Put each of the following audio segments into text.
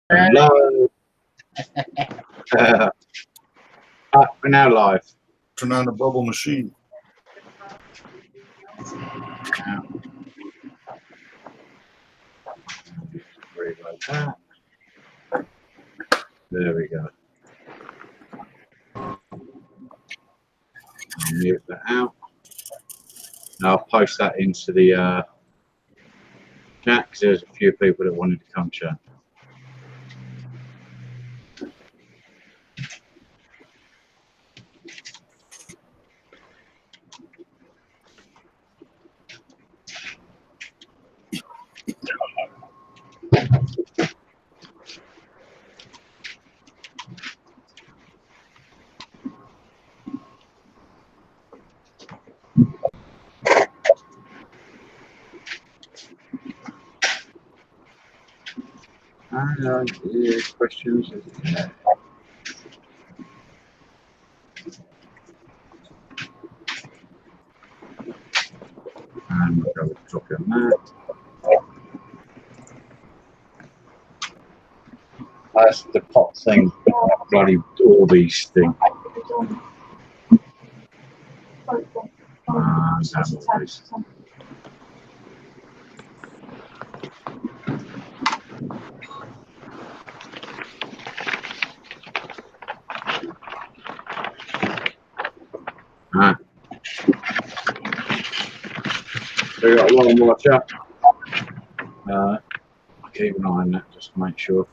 Hello. We're now live. Turn on the bubble machine. Reload that. There we go. Mute that out. Now I'll post that into the chat because there's a few people that wanted to come chat. Questions? And we'll go with copy on that. That's the pot thing. Bloody all these things. So we got a long watcher. I'll keep an eye on that just to make sure.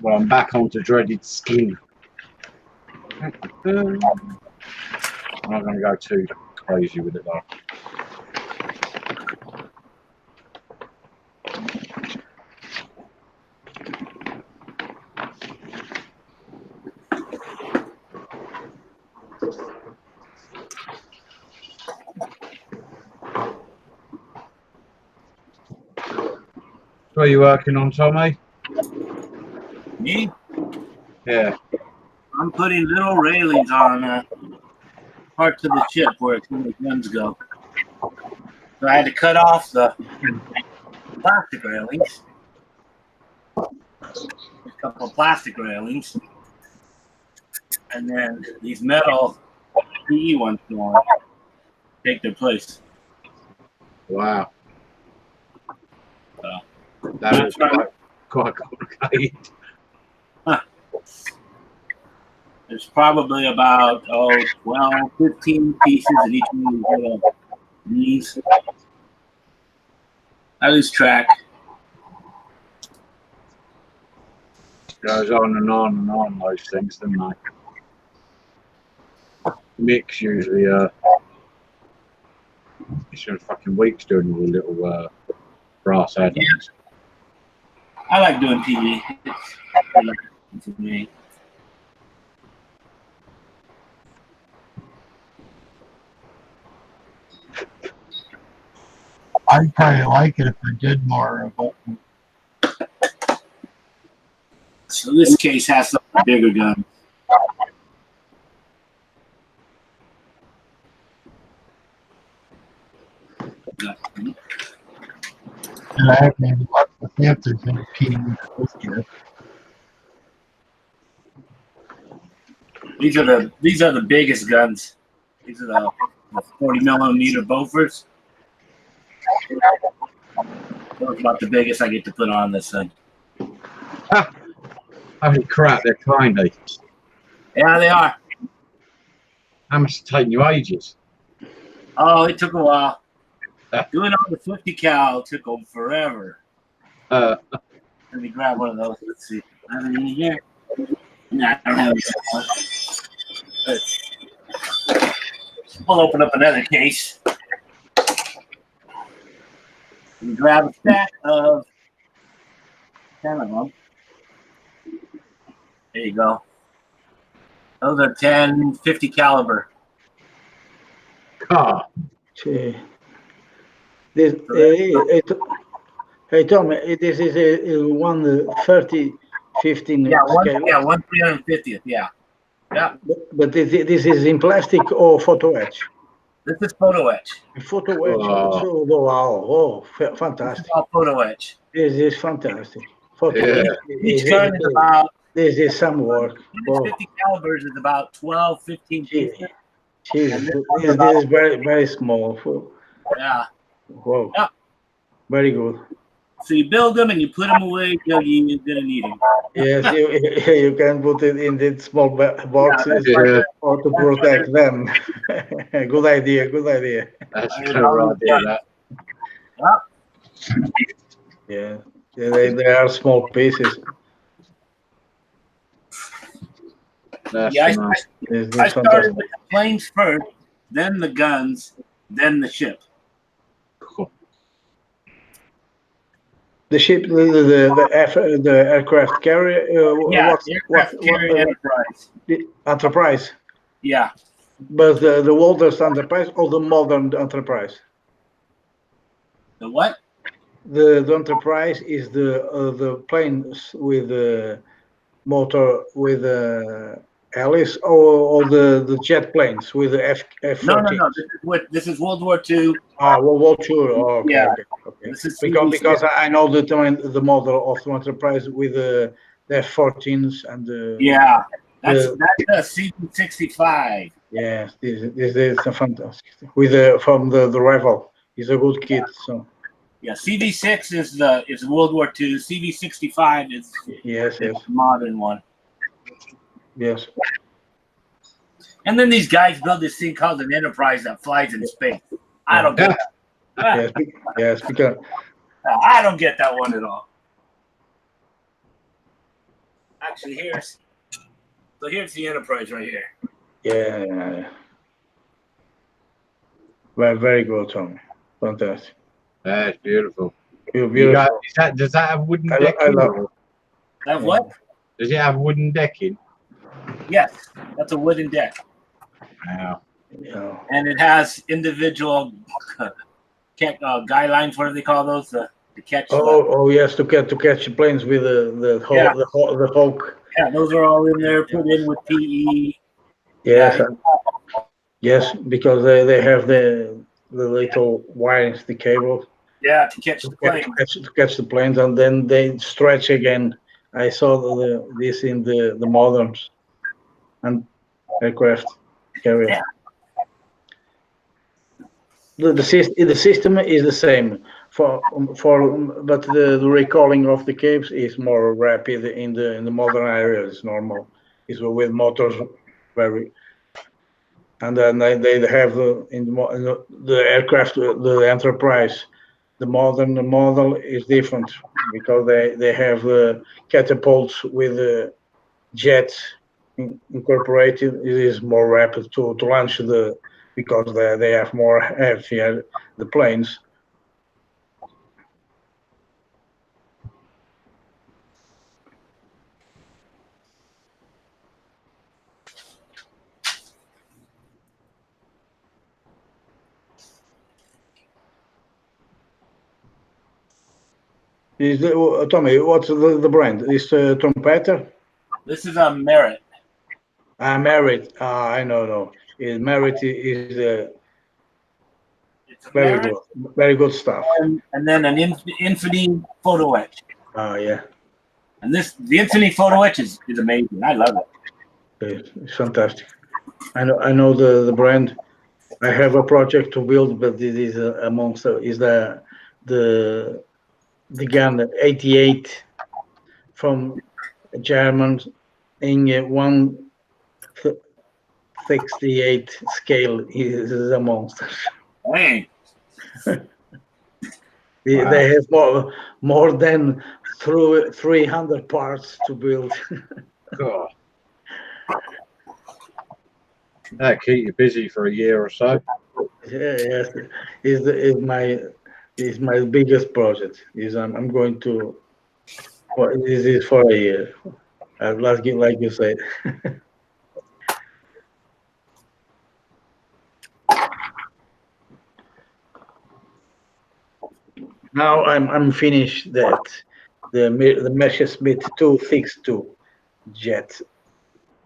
Well, I'm back onto dreaded skin. I'm not going to go too crazy with it though. What are you working on, Tommy? Me? Yeah. I'm putting little railings on parts of the ship where the guns go. So I had to cut off the plastic railings. A couple of plastic railings. And then these metal PE ones going take their place. Wow. That is quite complicated. There's probably about 12, 15 pieces in each one of these. I lose track. Goes on and on and on, those things, don't they? Mick's usually he's spent fucking weeks doing all the little brass add-ons. Yeah. I like doing PE. For me. I'd probably like it if I did more of it. So this case has some bigger gun. And I haven't even looked to see if there's any PE this year. These are the biggest guns. These are the 40mm Beauforts. That's about the biggest I get to put on this thing. Holy crap, they're tiny. Yeah, they are. How much it's taken you ages? Oh, it took a while. Doing all the 50 cal took them forever. Let me grab one of those. Let's see. I have any in here? Nah, I don't have any. We'll open up another case. And grab a stack of 10 of them. There you go. Those are 10 50 caliber. Ah. Sì. This, hey Tom, this is a 130 15 Yeah, scale. yeah, 1/350th. Yeah, yeah. But this is in plastic or photo etch? This is photo etch. Photo etch. Oh. So wow, oh, This is fantastic! all photo etch. This is fantastic. Photo Yeah. etch. Each gun is about, This is some work. Oh, 50 calibers is about 12, 15 gee, pieces. Jesus, And this this one's is about, very small. yeah. Whoa, Yeah. very good. So you build them and you put them away till you're gonna need them. Yes, you can put it in the small boxes Yeah. or to protect them. Good idea. Good idea. That's a There's clever all these idea. guns. That. Yeah. Yeah, they are small pieces. That's Yeah, nice. It's I fantastic. started with the planes first, then the guns, then the ship. Cool. The ship, the aircraft carrier. Yeah, What? aircraft carrier Enterprise. The Enterprise. Yeah, But the oldest Enterprise or the modern Enterprise? the what? The Enterprise is the planes with the motor with Alice or the jet planes with the F-14. No. This is World War II. World War II. Oh, okay, Yeah. okay. This is Because I know the model of the Enterprise with the F-14s and the yeah. That's the- a CV-65. yes, this is a fantastic with from the rival. It's a good kit. So Yeah, CV-6 is World War II. CV-65 is yes, the modern one. yes. And then these guys build this thing called an Enterprise that flies in space. I don't get that. Yes, because I don't get that one at all. Actually, here's the Enterprise right here. yeah. Very good, Tommy. Fantastic. That's beautiful. You're You got, beautiful. does that have wooden I decking? love- Or That what? does it have wooden decking? Yes, that's a wooden deck, Wow. Yeah. and it has individual guidelines. What do they call those? To catch. Oh yes, to catch planes with the Yeah. the Hawk. Yeah, those are all in there, put in with PE. Yes, Yeah. yes, because they have the little wires, the cable Yeah, to catch the plane. to catch the planes, and then they stretch again. I saw this in the moderns and aircraft carrier. Yeah. The system is the same but the recalling of the cables is more rapid in the modern areas. Normal is with motors very, and then they have in the aircraft, the Enterprise, the modern model is different because they have catapults with jets incorporated. It is more rapid to launch because they have more heavier the planes. Tommy, what's the brand? Is Trumpeter? This is a Merit. Merit. I know. No, Merit is It's a very Merit, good, very good stuff. and then an Infinity Photo Etch. Yeah, And the Infinity Photo Etch is amazing. I love it. it's fantastic. I know the brand. I have a project to build, but this is a monster. Is the gun 88 from German in 1/68 scale is a monster. Hey, They have more than 300 parts to build. God. That'll keep you busy for a year or so. Yes, is my biggest project. I'm going to. This is for a year. Like you said. Now I'm finished that the Messerschmitt 262 jet.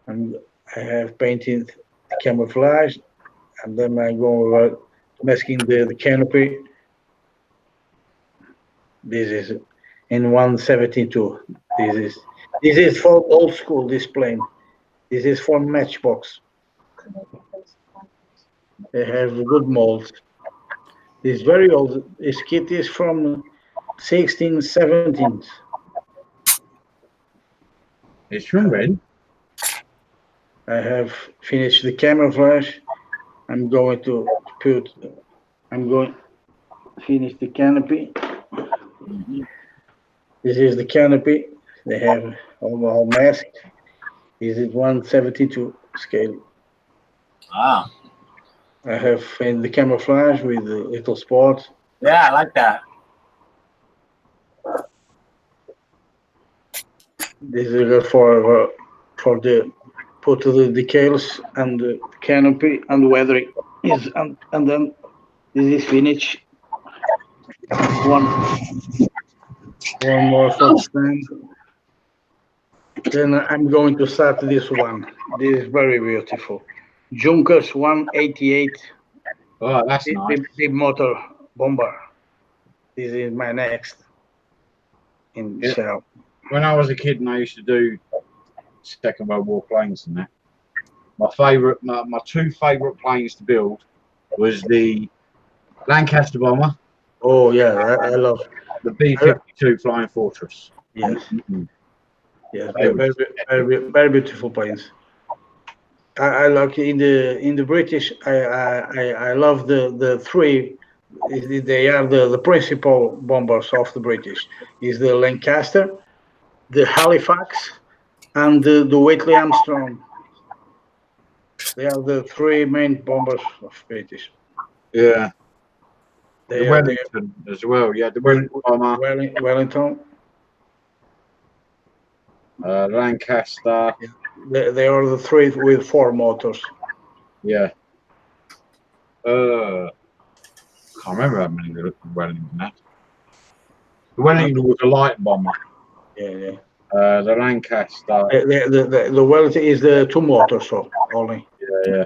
I have painted the camouflage. and then I go over masking the canopy. This is in 172. This is for old school. This plane. This is for Matchbox. They have good molds. This very old. This kit is from 1617. It's from when? I have finished the camouflage. I'm going to finish the canopy. This is the canopy. They have all masked. This is 172 scale. Wow. I have in the camouflage with the little spots. Yeah, I like that. This is for the put the decals and the canopy and weathering is and then this is finished. One more for stand. Then I'm going to start this one. This is very beautiful. Junkers 188. Oh, that's nice. Big motor bomber. This is my next in Yeah. shell. When I was a kid and I used to do Second World War planes and that, my two favourite planes to build was the Lancaster bomber. Oh yeah, I love the B-52 Flying Fortress. yes. Mm-hmm. Yes, very beautiful planes. I like in the British. I love the three. They are the principal bombers of the British. Is the Lancaster, the Halifax, and the Whitley Armstrong. They are the three main bombers of British. Yeah. They the Wellington as well. Yeah, the Wellington bomber. Wellington. Lancaster. They are the three with four motors. Yeah. Can't remember how many the Wellington had. The Wellington was a light bomber. Yeah. The Lancaster. The Wellington is the two motors only. Yeah.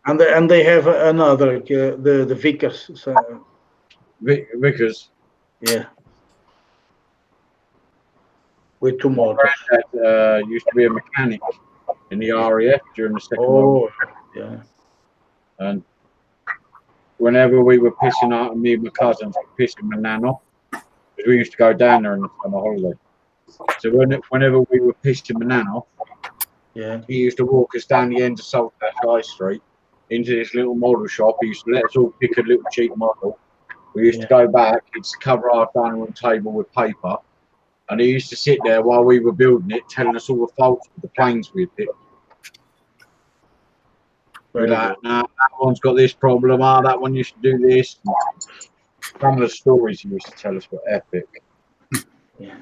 And they have another the Vickers. Vickers. Yeah. With two motors. Used to be a mechanic in the RAF during the Second World War. Yeah. And whenever we were pissing out, me and my cousins were pissing my nan off, because we used to go down there in the summer holiday. So whenever we were pissing my nan off, yeah, he used to walk us down the end of Saltash High Street into this little model shop. He used to let us all pick a little cheap model. We used to go back, he'd cover our dining room table with paper, and he used to sit there while we were building it, telling us all the faults with the planes we'd picked. We're like, nah, that one's got this problem, that one used to do this. Some of the stories he used to tell us were epic. Yeah.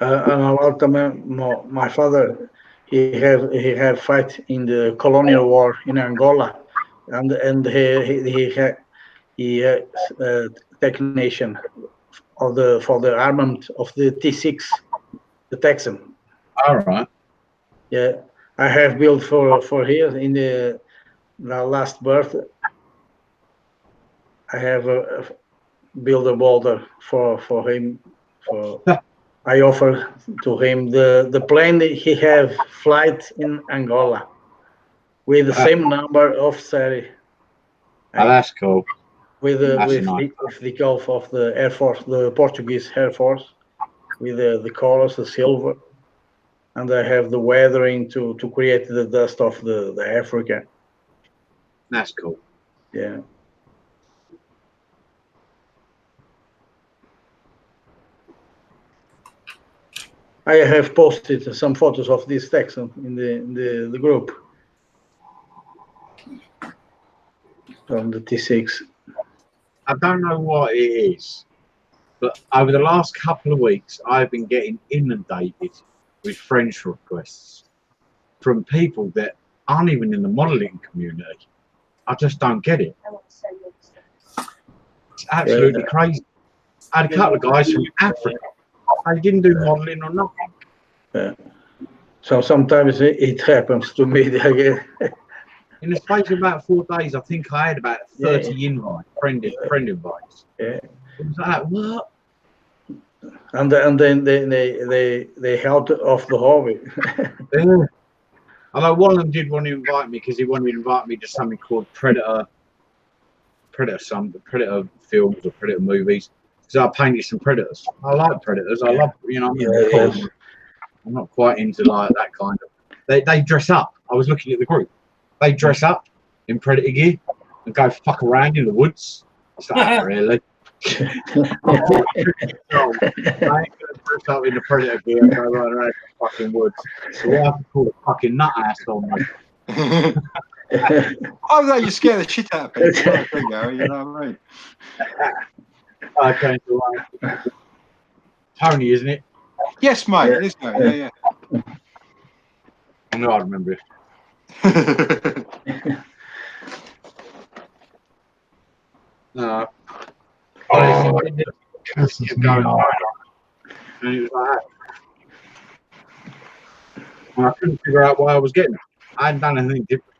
And a lot of my father, he had fight in the colonial war in Angola, and he technician for the armament of the T6, the Texan. All right. Yeah, I have built for here in the last birth. I have built a boulder for him. I offer to him the plane that he have flight in Angola with the same number of series. Oh, that's cool. With the Gulf of the Air Force, the Portuguese Air Force, with the colors, the silver, and I have the weathering to create the dust of the Africa. That's cool. Yeah. I have posted some photos of this Texan in the group from the T6. I don't know what it is, but over the last couple of weeks, I've been getting inundated with friend requests from people that aren't even in the modelling community. I just don't get it. It's absolutely crazy. I had a couple of guys from Africa I didn't do modelling or nothing. So sometimes it happens to me. In the space of about 4 days, I think I had about 30 invites, friend invites. Yeah. It was like, what? And then they held off the hobby. Yeah. Although one of them did want to invite me because he wanted to invite me to something called Predator films or Predator movies. Because I painted some Predators. I like Predators. I love, Yes. I'm not quite into like that kind of. They dress up. I was looking at the group. They dress up in Predator gear and go fuck around in the woods. It's like, really? I ain't gonna dress up in the Predator gear and go around the fucking woods. So I have to call a fucking nut ass on me. Oh no, you scare the shit out of people. There you go, you know what I mean? Okay, so Tony, isn't it? Yes, mate. It is, mate. Yeah. I know I remember it. No. Pisses me off. And it was like that. And I couldn't figure out what I was getting. I hadn't done anything different.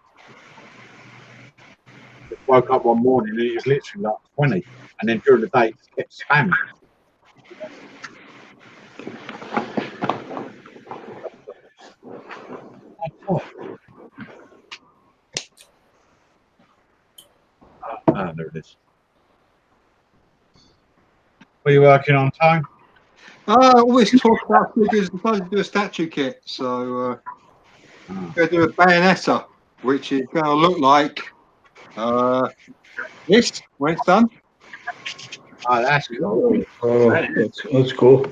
Just woke up one morning and it was literally like 20. And then during the day, it just kept spamming. There it is. What are you working on, Tone? Always talk about figures and trying to do a statue kit. So going to do a Bayonetta, which is going to look like this when it's done. Oh, that's cool. Oh, that's cool.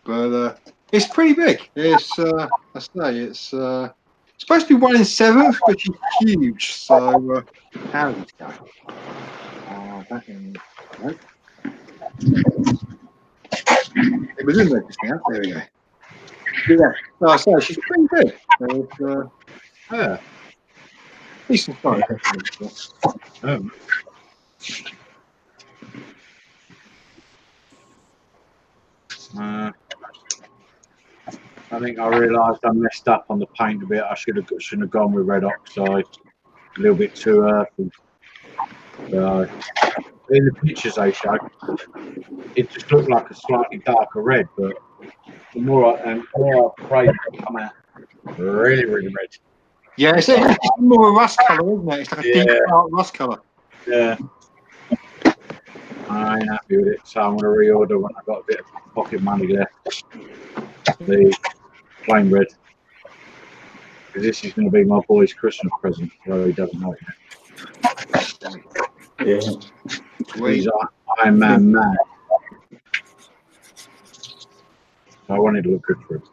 But it's pretty big. It's I say it's supposed to be 1 in 7, which is huge. So how did it go? It was in there just now. There we go. Yeah. No, I say she's pretty big. So Yeah. decent size. I think I realised I messed up on the paint a bit. I shouldn't have gone with red oxide. A little bit too earthy. In the pictures they show, it just looked like a slightly darker red, but the more I sprayed it, come out really, really red. Yeah, it's more a rust colour, isn't it? It's like a deep dark rust colour. Yeah. I ain't happy with it, so I'm going to reorder when I've got a bit of pocket money left. The plain red. Because this is going to be my boy's Christmas present, so he doesn't know it yet. Yeah. He's Iron Man mad. I wanted to look good for him.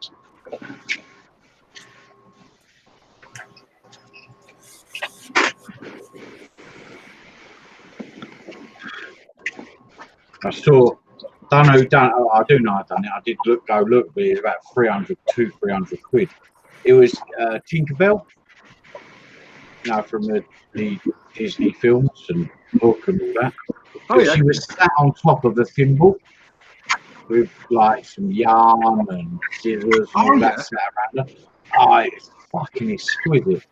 I saw, I do know I've done it. I did look, but it was about 300 quid. It was Tinkerbell, from the Disney films and book and all that. Oh, yeah. She was sat on top of the thimble with like some yarn and scissors and all that sat around her. Oh, it's fucking exquisite.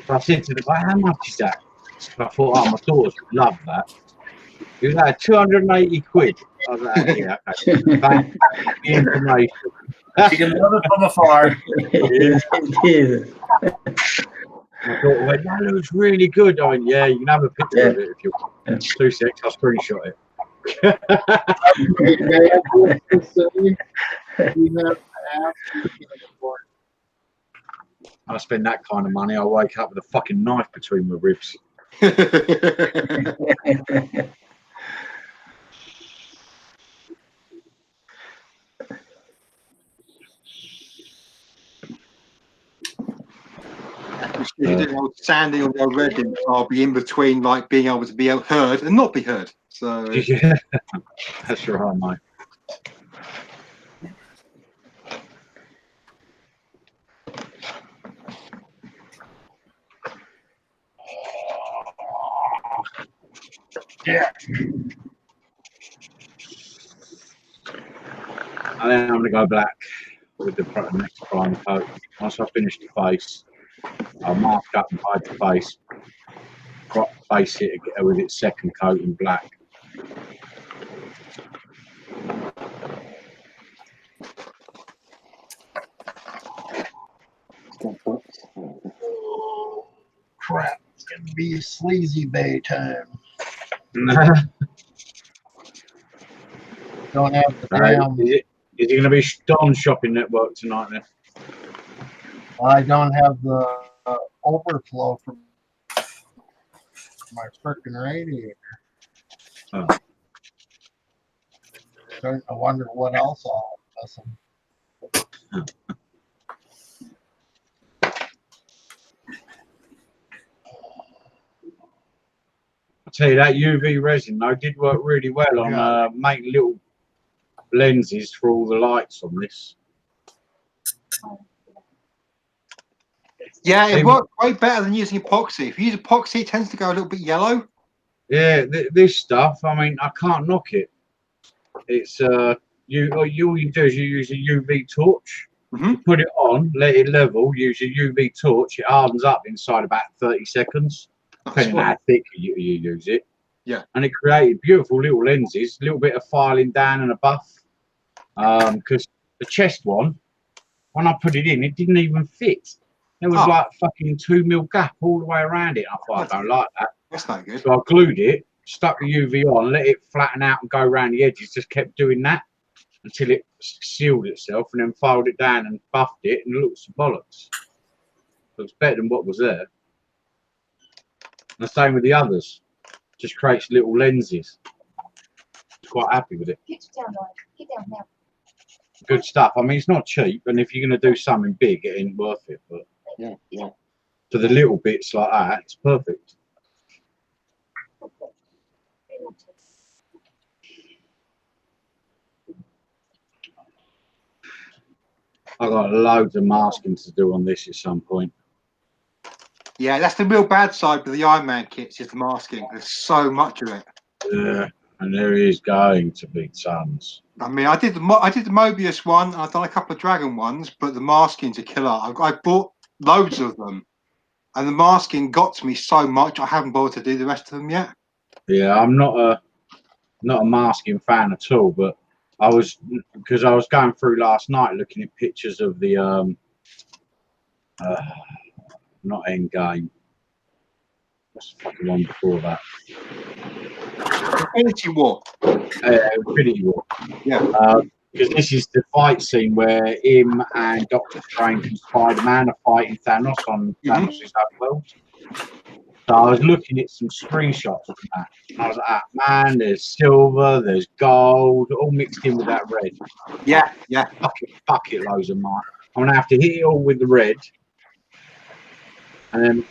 So I said to the guy, how much is that? So I thought, my daughters would love that. It was like 280 quid. I was like, yeah, okay. Thank you for the information. You can love it from afar. It is. My daughter went, that looks really good. I went, yeah, you can have a picture of it if you want. 2 seconds, I'll screenshot it. I spend that kind of money, I wake up with a fucking knife between my ribs. If you did standing on the red, I'll be in between, like being able to be heard and not be heard. So Yeah, that's right, mate. Yeah. And then I'm going to go black with the next prime coat. Once I finish the face, I'll mark up and hide the face. Face it with its second coat in black. Oh, crap. It's going to be sleazy bay time. Don't have the damn. Is it going to be Don Shopping Network tonight then? I don't have the overflow from my freaking radiator. Oh. Starting to wonder what else I'll missing. I'll tell you that UV resin though did work really well on making little lenses for all the lights on this. Yeah, it worked way better than using epoxy. If you use epoxy, it tends to go a little bit yellow. Yeah, this stuff, I mean, I can't knock it. It's all you do is you use a UV torch, you put it on, let it level, use a UV torch, it hardens up inside about 30 seconds, depending on how thick you use it. Yeah. And it created beautiful little lenses, a little bit of filing down and a buff. Because the chest one, when I put it in, it didn't even fit. There was like fucking 2 mil gap all the way around it. I thought, I don't like that. That's not good. So I glued it, stuck the UV on, let it flatten out and go around the edges, just kept doing that until it sealed itself, and then filed it down and buffed it, and it looks bollocks. It was better than what was there. And the same with the others. Just creates little lenses. Quite happy with it. Get down, Lauren. Get down now. Good stuff. I mean, it's not cheap, and if you're going to do something big, it ain't worth it. But yeah. for the little bits like that, it's perfect. I've got loads of masking to do on this at some point. Yeah, that's the real bad side with the Iron Man kits is the masking. There's so much of it. Yeah, and there is going to be tons. I mean, I did the Mobius one, and I've done a couple of Dragon ones, but the masking's a killer. I bought loads of them, and the masking got to me so much I haven't bothered to do the rest of them yet. Yeah, I'm not a masking fan at all, but I was going through last night looking at pictures of the not Endgame. What's the fucking one before that? Infinity War. Infinity War. Yeah. Because this is the fight scene where him and Doctor Strange and Spider-Man are fighting Thanos on Thanos' own world. So I was looking at some screenshots of that. And I was like, man, there's silver, there's gold, all mixed in with that red. Yeah. Bucket loads of mine. I'm going to have to hit it all with the red. And then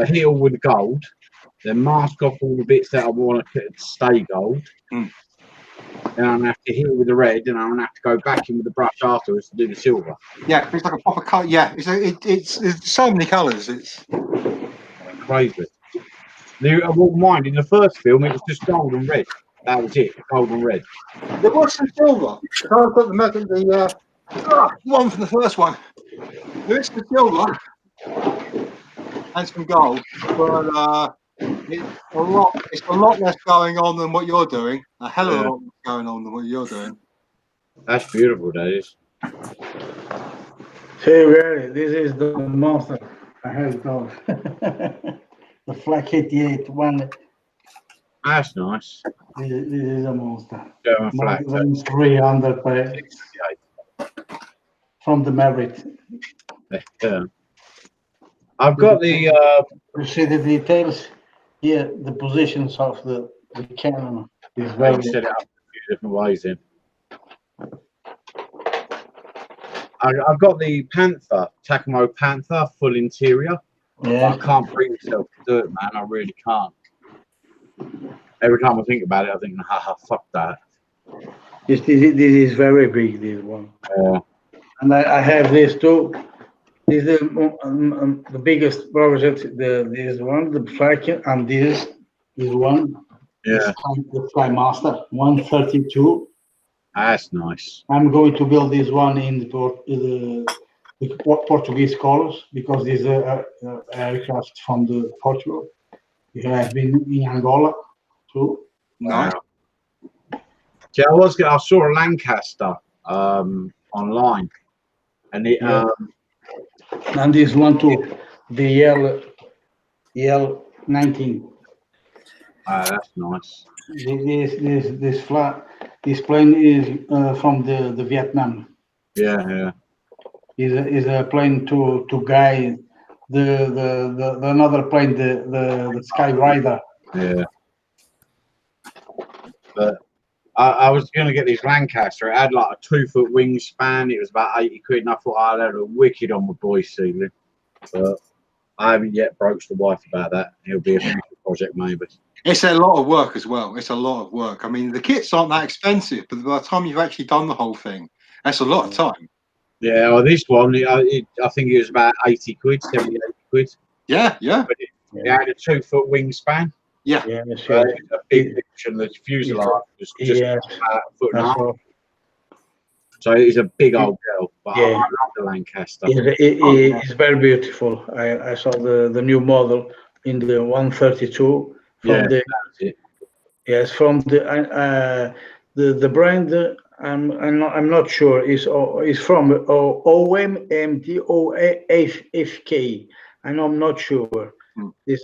hit it all with the gold. Then mask off all the bits that I want to stay gold. Then I'm going to have to hit it with the red, and I'm going to have to go back in with the brush afterwards to do the silver. Yeah, it's like a proper colour. Yeah, it's so many colours. It's crazy. I wouldn't mind. In the first film, it was just gold and red. That was it, gold and red. There was some silver. I've got the one from the first one. There is some silver and some gold, but it's a lot less going on than what you're doing. A hell of a lot less going on than what you're doing. That's beautiful, that is. Hey, really, this is the monster I have done. The Flak 88 one. That's nice. This is a monster. German flag. 300 from the Maverick. Yeah. I've got the. You see the details here, the positions of the cannon. Is very set it up a few different ways in. I've got the Panther, Takamo Panther, full interior. Yeah. I can't bring myself to do it, man. I really can't. Every time I think about it, I think, haha, fuck that. This is very big, this one. And I have this too. This is the biggest project. This one, the Flak, and this one. Yeah. The Fly Master 132. That's nice. I'm going to build this one in the Portuguese colors because this is a aircraft from the Portugal. It has been in Angola too. Nice. Wow. Yeah, I saw a Lancaster online, and it Yeah. And this one too, the EL 19. that's nice. This plane is from the Vietnam. Yeah. Is a plane to guide the another plane, the Sky Rider. Yeah. But I was going to get this Lancaster. It had like a 2-foot wingspan. It was about 80 quid, and I thought I'd had a wicked on my boy's ceiling. But I haven't yet broached the wife about that. It'll be a future project, maybe. It's a lot of work as well. It's a lot of work. I mean, the kits aren't that expensive, but by the time you've actually done the whole thing, that's a lot of time. Yeah, well, this one, I think it was about 80 quid, 70, 80 quid. Yeah. But it had a 2-foot wingspan. Yeah. Sure. A big section. The fuselage was just about a foot and a half. So it's a big old girl. But I love the Lancaster. It's very beautiful. I saw the new model in the 132 from from the brand. I'm not sure is from OMMDOHK. I'm not sure. It's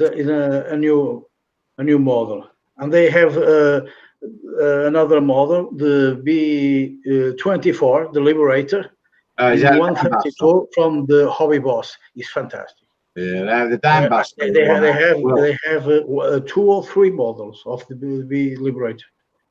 a new model, and they have another model, the B24, the Liberator, in 132 from the Hobby Boss. Is fantastic. Yeah, they have the Dan Buster. They have 2 or 3 models of the B Liberator.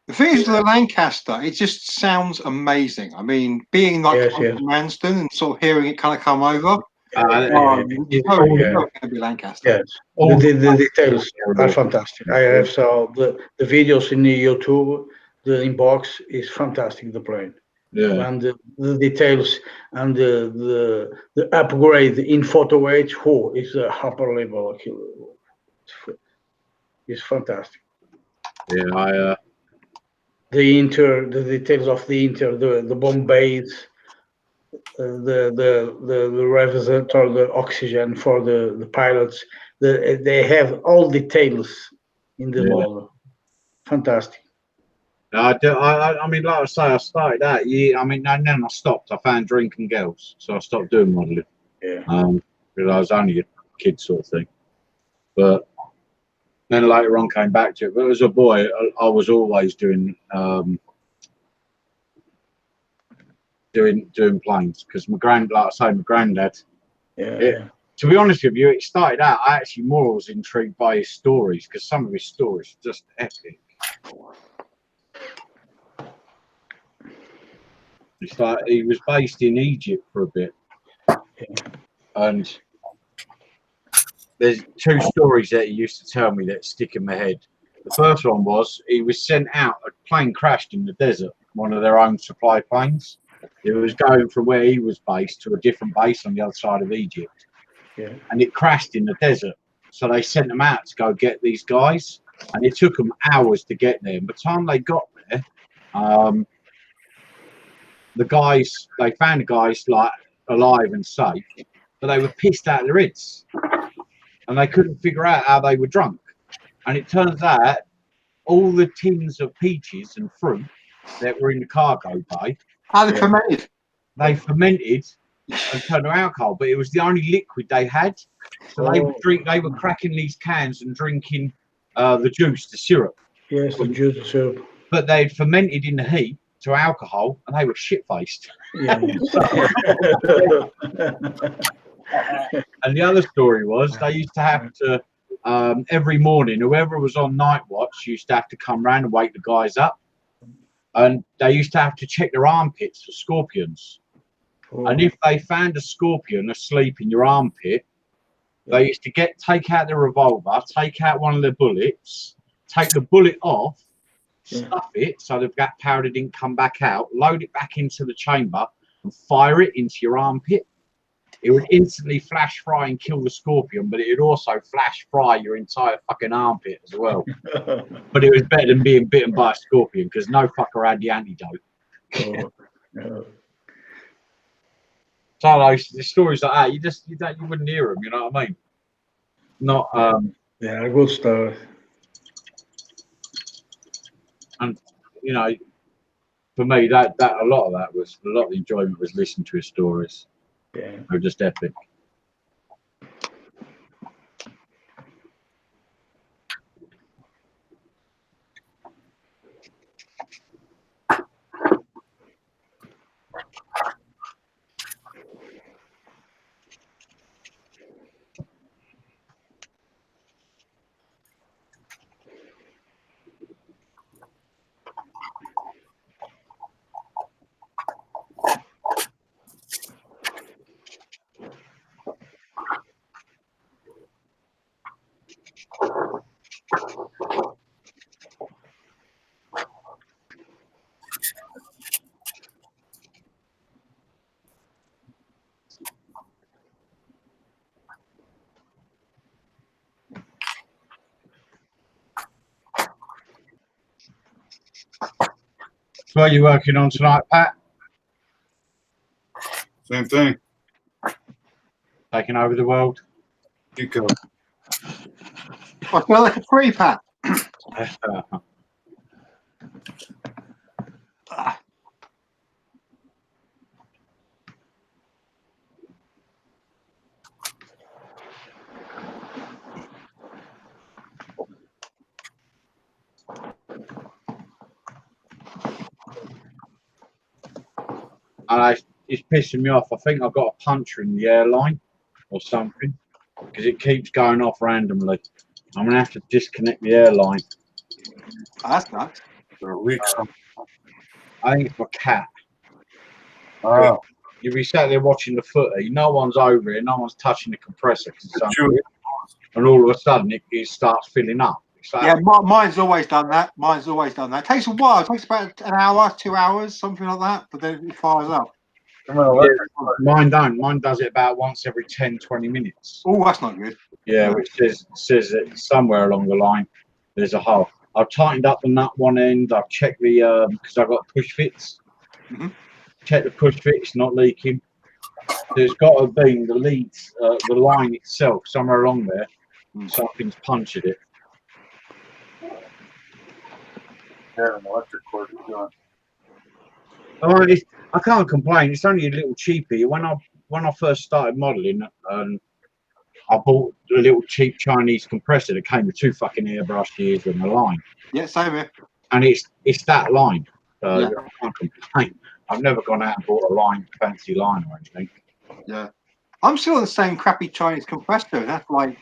The thing is, the Lancaster, it just sounds amazing. I mean, being like from Manston and sort of hearing it kind of come over. It's going to be Lancaster. Yes, the details are fantastic. I have saw the videos in YouTube. The inbox is fantastic. The plane, and the details and the upgrade in photo H is a upper level. It's fantastic. Yeah, the details of the bomb bays, the reservoir, the oxygen for the pilots. They have all details in the model. Fantastic. I mean, like I say, I started that. I mean, and then I stopped. I found drinking girls, so I stopped doing modelling. Because I was only a kid sort of thing. But then later on came back to it. But as a boy, I was always doing planes because my granddad. To be honest with you, it started out. I actually more was intrigued by his stories because some of his stories are just epic. It's like he was based in Egypt for a bit, and there's 2 stories that he used to tell me that stick in my head. The first one was he was sent out. A plane crashed in the desert, one of their own supply planes. It was going from where he was based to a different base on the other side of Egypt, and it crashed in the desert. So they sent them out to go get these guys, and it took them hours to get there. And by the time they got there, they found the guys like alive and safe, but they were pissed out of their heads, and they couldn't figure out how they were drunk. And it turns out all the tins of peaches and fruit that were in the cargo bay, they fermented and turned to alcohol, but it was the only liquid they had. So they were cracking these cans and drinking the juice, the syrup. Yes, the juice, the syrup. But they'd fermented in the heat to alcohol, and they were shit-faced. And the other story was they used to have to, every morning, whoever was on night watch used to have to come round and wake the guys up. And they used to have to check their armpits for scorpions. And if they found a scorpion asleep in your armpit, they used to take out the revolver, take out one of the bullets, take the bullet off, stuff it so the black powder didn't come back out, load it back into the chamber and fire it into your armpit. It would instantly flash fry and kill the scorpion, but it would also flash fry your entire fucking armpit as well. But it was better than being bitten by a scorpion because no fucker had the antidote. So, So like, the stories like that, you wouldn't hear them. You know what I mean? Not yeah, good stuff. and you know, for me, that a lot of the enjoyment was listening to his stories. Yeah. They're just epic. So what are you working on tonight, Pat? Same thing. Taking over the world? Eco. I feel like a free Pat. And it's pissing me off. I think I've got a puncture in the airline or something because it keeps going off randomly. I'm gonna have to disconnect the airline. That's nice. They're weak. I think it's my cat. Ah, You'll be sat there watching the footy. No one's over here. No one's touching the compressor because it's Sure. under it. And all of a sudden it starts filling up. It's like, Yeah, mine's always done that. Mine's always done that. It takes a while. It takes about an hour, 2 hours, something like that. But then it fires up. come on, electric. mine don't. Mine does it about once every 10, 20 minutes. Oh, that's not good. Yeah, which says that somewhere along the line there's a hole. I've tightened up the nut one end. I've checked the because I've got push fits. Mhm. Check the push fit; it's not leaking. There's got to be the leads, the line itself, somewhere along there. Something's punctured it. Yeah, an electric cord is gone. Oh, I can't complain. It's only a little cheapy. When I first started modelling, I bought a little cheap Chinese compressor that came with 2 fucking airbrush gears and a line. Yeah, same here. And it's that line. So Yeah. I can't complain. I've never gone out and bought a fancy line or anything. Yeah. I'm still on the same crappy Chinese compressor. That's like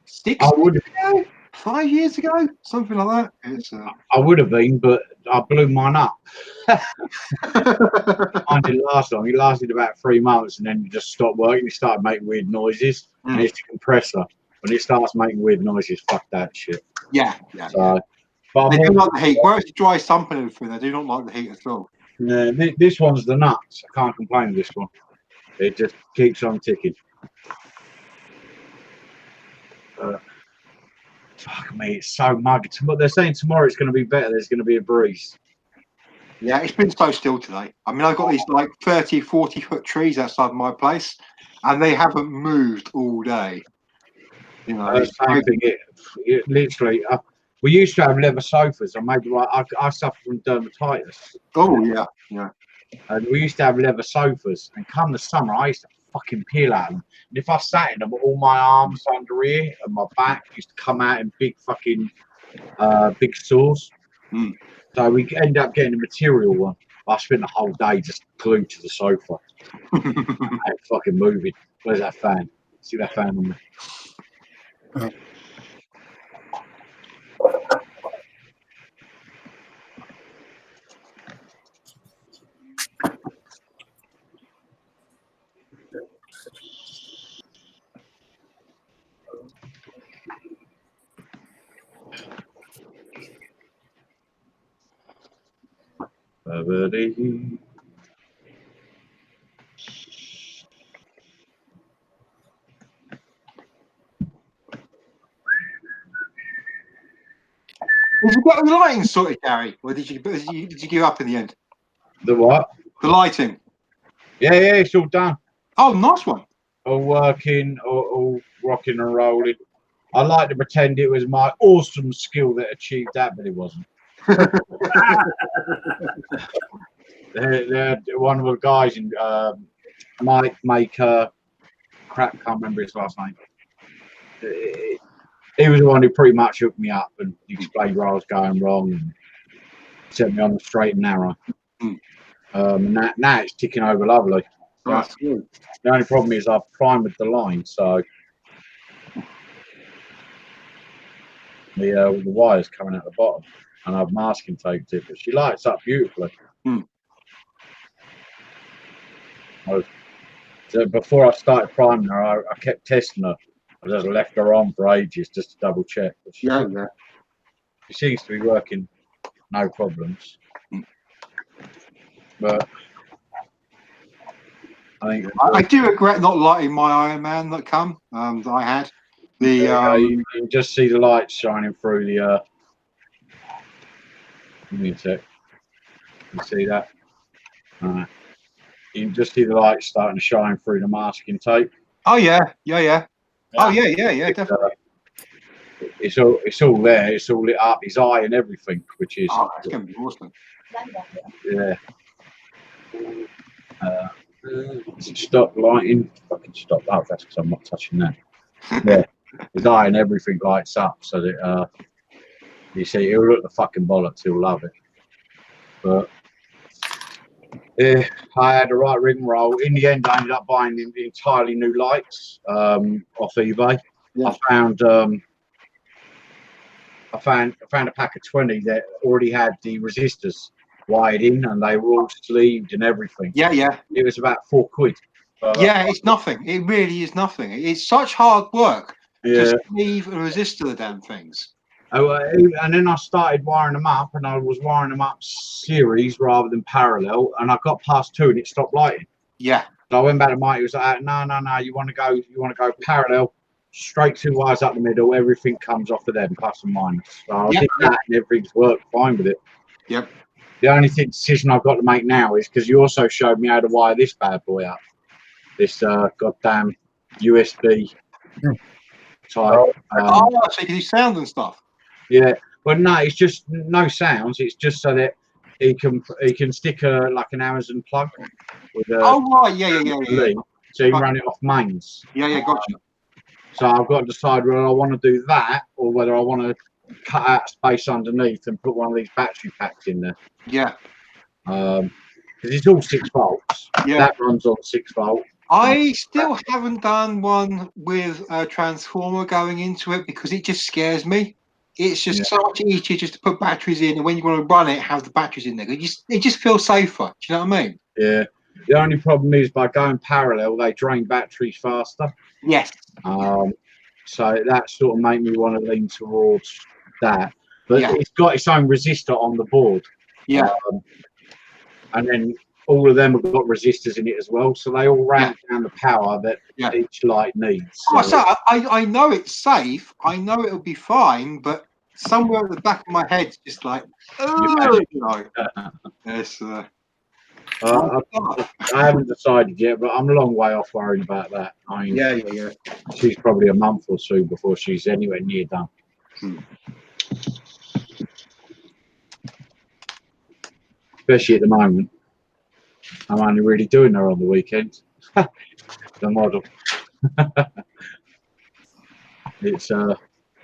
6 I years would ago, 5 years ago, something like that. It's, I would have been, but I blew mine up. Mine didn't last long. It lasted about 3 months, and then it just stopped working. It started making weird noises, and it's the compressor. When it starts making weird noises, fuck that shit. yeah. So, but They do like the heat. Where it's dry sump and everything, they do not like the heat at all. yeah, this one's the nuts. I can't complain with this one. It just keeps on ticking. Fuck me, it's so muggy. They're saying tomorrow it's going to be better. There's going to be a breeze. Yeah, it's been so still today. I mean, I've got these like 30, 40-foot trees outside my place, and they haven't moved all day. You know, it's Same thing. It literally. We used to have leather sofas. I suffer from dermatitis. oh yeah. And we used to have leather sofas. And come the summer, I used to fucking peel at them. And if I sat in them, all my arms under here and my back used to come out in big fucking big sores. So we end up getting a material one. I spent the whole day just glued to the sofa. And fucking moving. Where's that fan? See that fan on there? Did you get the lighting sorted, Gary, or did you give up in the end? The what? The lighting. Yeah, it's all done. Oh, nice one. All working, all rocking and rolling. I like to pretend it was my awesome skill that achieved that, but it wasn't. One of the guys in Mike Maker, crap, can't remember his last name. He was the one who pretty much hooked me up and explained where I was going wrong and set me on the straight and narrow. Now it's ticking over lovely. That's good. The only problem is I've primed the line, so the wire's coming out the bottom, and I've masking taped it, but she lights up beautifully. So before I started priming her, I kept testing her. I just left her on for ages just to double check. She seems to be working, no problems. But I do regret not lighting my Iron Man that I had. You can just see the lights shining through the. Give me a sec. You see that? You can just see the lights starting to shine through the masking tape. Oh yeah. Oh yeah, definitely. It's all there. It's all lit up. His eye and everything, which is. Oh, that's gonna be awesome. Yeah. Stop lighting. Fucking stop that. That's because I'm not touching that. Yeah. His eye and everything lights up so that you see he'll look the fucking bollocks. He'll love it. But I had the right ring roll. In the end, I ended up buying the entirely new lights off eBay. Yeah. I found a pack of 20 that already had the resistors wired in, and they were all sleeved and everything. Yeah. It was about £4. Yeah, it's nothing. It really is nothing. It's such hard work to sleeve and resistor the damn things. Oh, and then I started wiring them up, and I was wiring them up series rather than parallel, and I got past 2 and it stopped lighting. Yeah. So I went back to Mike. He was like, no, you want to go parallel, straight 2 wires up the middle. Everything comes off of them, plus and minus. So I did that, and everything's worked fine with it. Yep. The only decision I've got to make now is because you also showed me how to wire this bad boy up. This goddamn USB type. So you can do sound and stuff. Yeah, but no, it's just no sounds. It's just so that he can stick like an Amazon plug with a. Oh right, yeah. So you can run it off mains. Yeah, gotcha. So I've got to decide whether I want to do that or whether I want to cut out space underneath and put one of these battery packs in there. Yeah. Because it's all 6 volts. Yeah. That runs on 6 volt. I still haven't done one with a transformer going into it because it just scares me. It's just so much easier just to put batteries in, and when you want to run it, have the batteries in there. It just feels safer. Do you know what I mean? Yeah. The only problem is by going parallel, they drain batteries faster. Yes. So that sort of made me want to lean towards that. But it's got its own resistor on the board. Yeah. And then all of them have got resistors in it as well, so they all ramp down the power that each light needs. So I know it's safe. I know it'll be fine, but somewhere at the back of my head's just like, you know. Yes. I haven't decided yet, but I'm a long way off worrying about that. I mean, yeah. She's probably a month or so before she's anywhere near done. Especially at the moment. I'm only really doing her on the weekends. The model. It's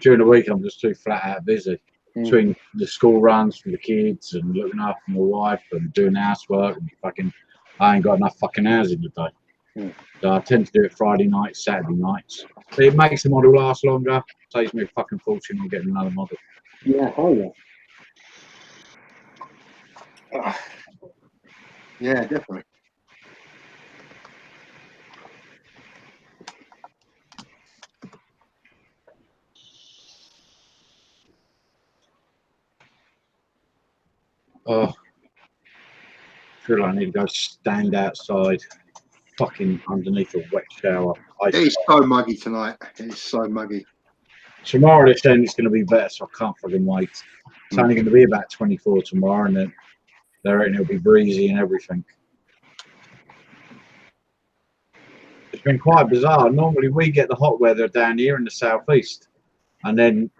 during the week I'm just too flat out busy. Between the school runs for the kids and looking after my wife and doing housework and fucking, I ain't got enough fucking hours in the day. So I tend to do it Friday nights, Saturday nights. It makes the model last longer, saves me a fucking fortune on getting another model. Yeah, yeah, definitely. Oh, I feel I need to go stand outside, fucking underneath a wet shower. It's so muggy tonight. It's so muggy. Tomorrow it's going to be better, so I can't fucking wait. It's only going to be about 24 tomorrow, and then They reckon it'll be breezy and everything. It's been quite bizarre. Normally we get the hot weather down here in the southeast, and then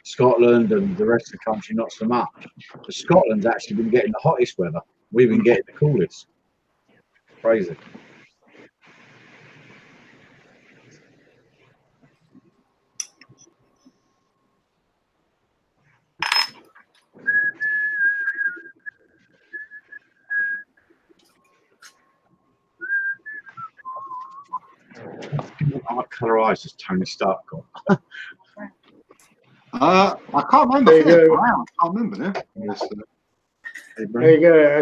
Scotland and the rest of the country not so much. But Scotland's actually been getting the hottest weather. We've been getting the coolest. Crazy. What colour eyes does Tony Stark got? I can't remember. There you go. I can't remember now. Yes, Hey, Gary, I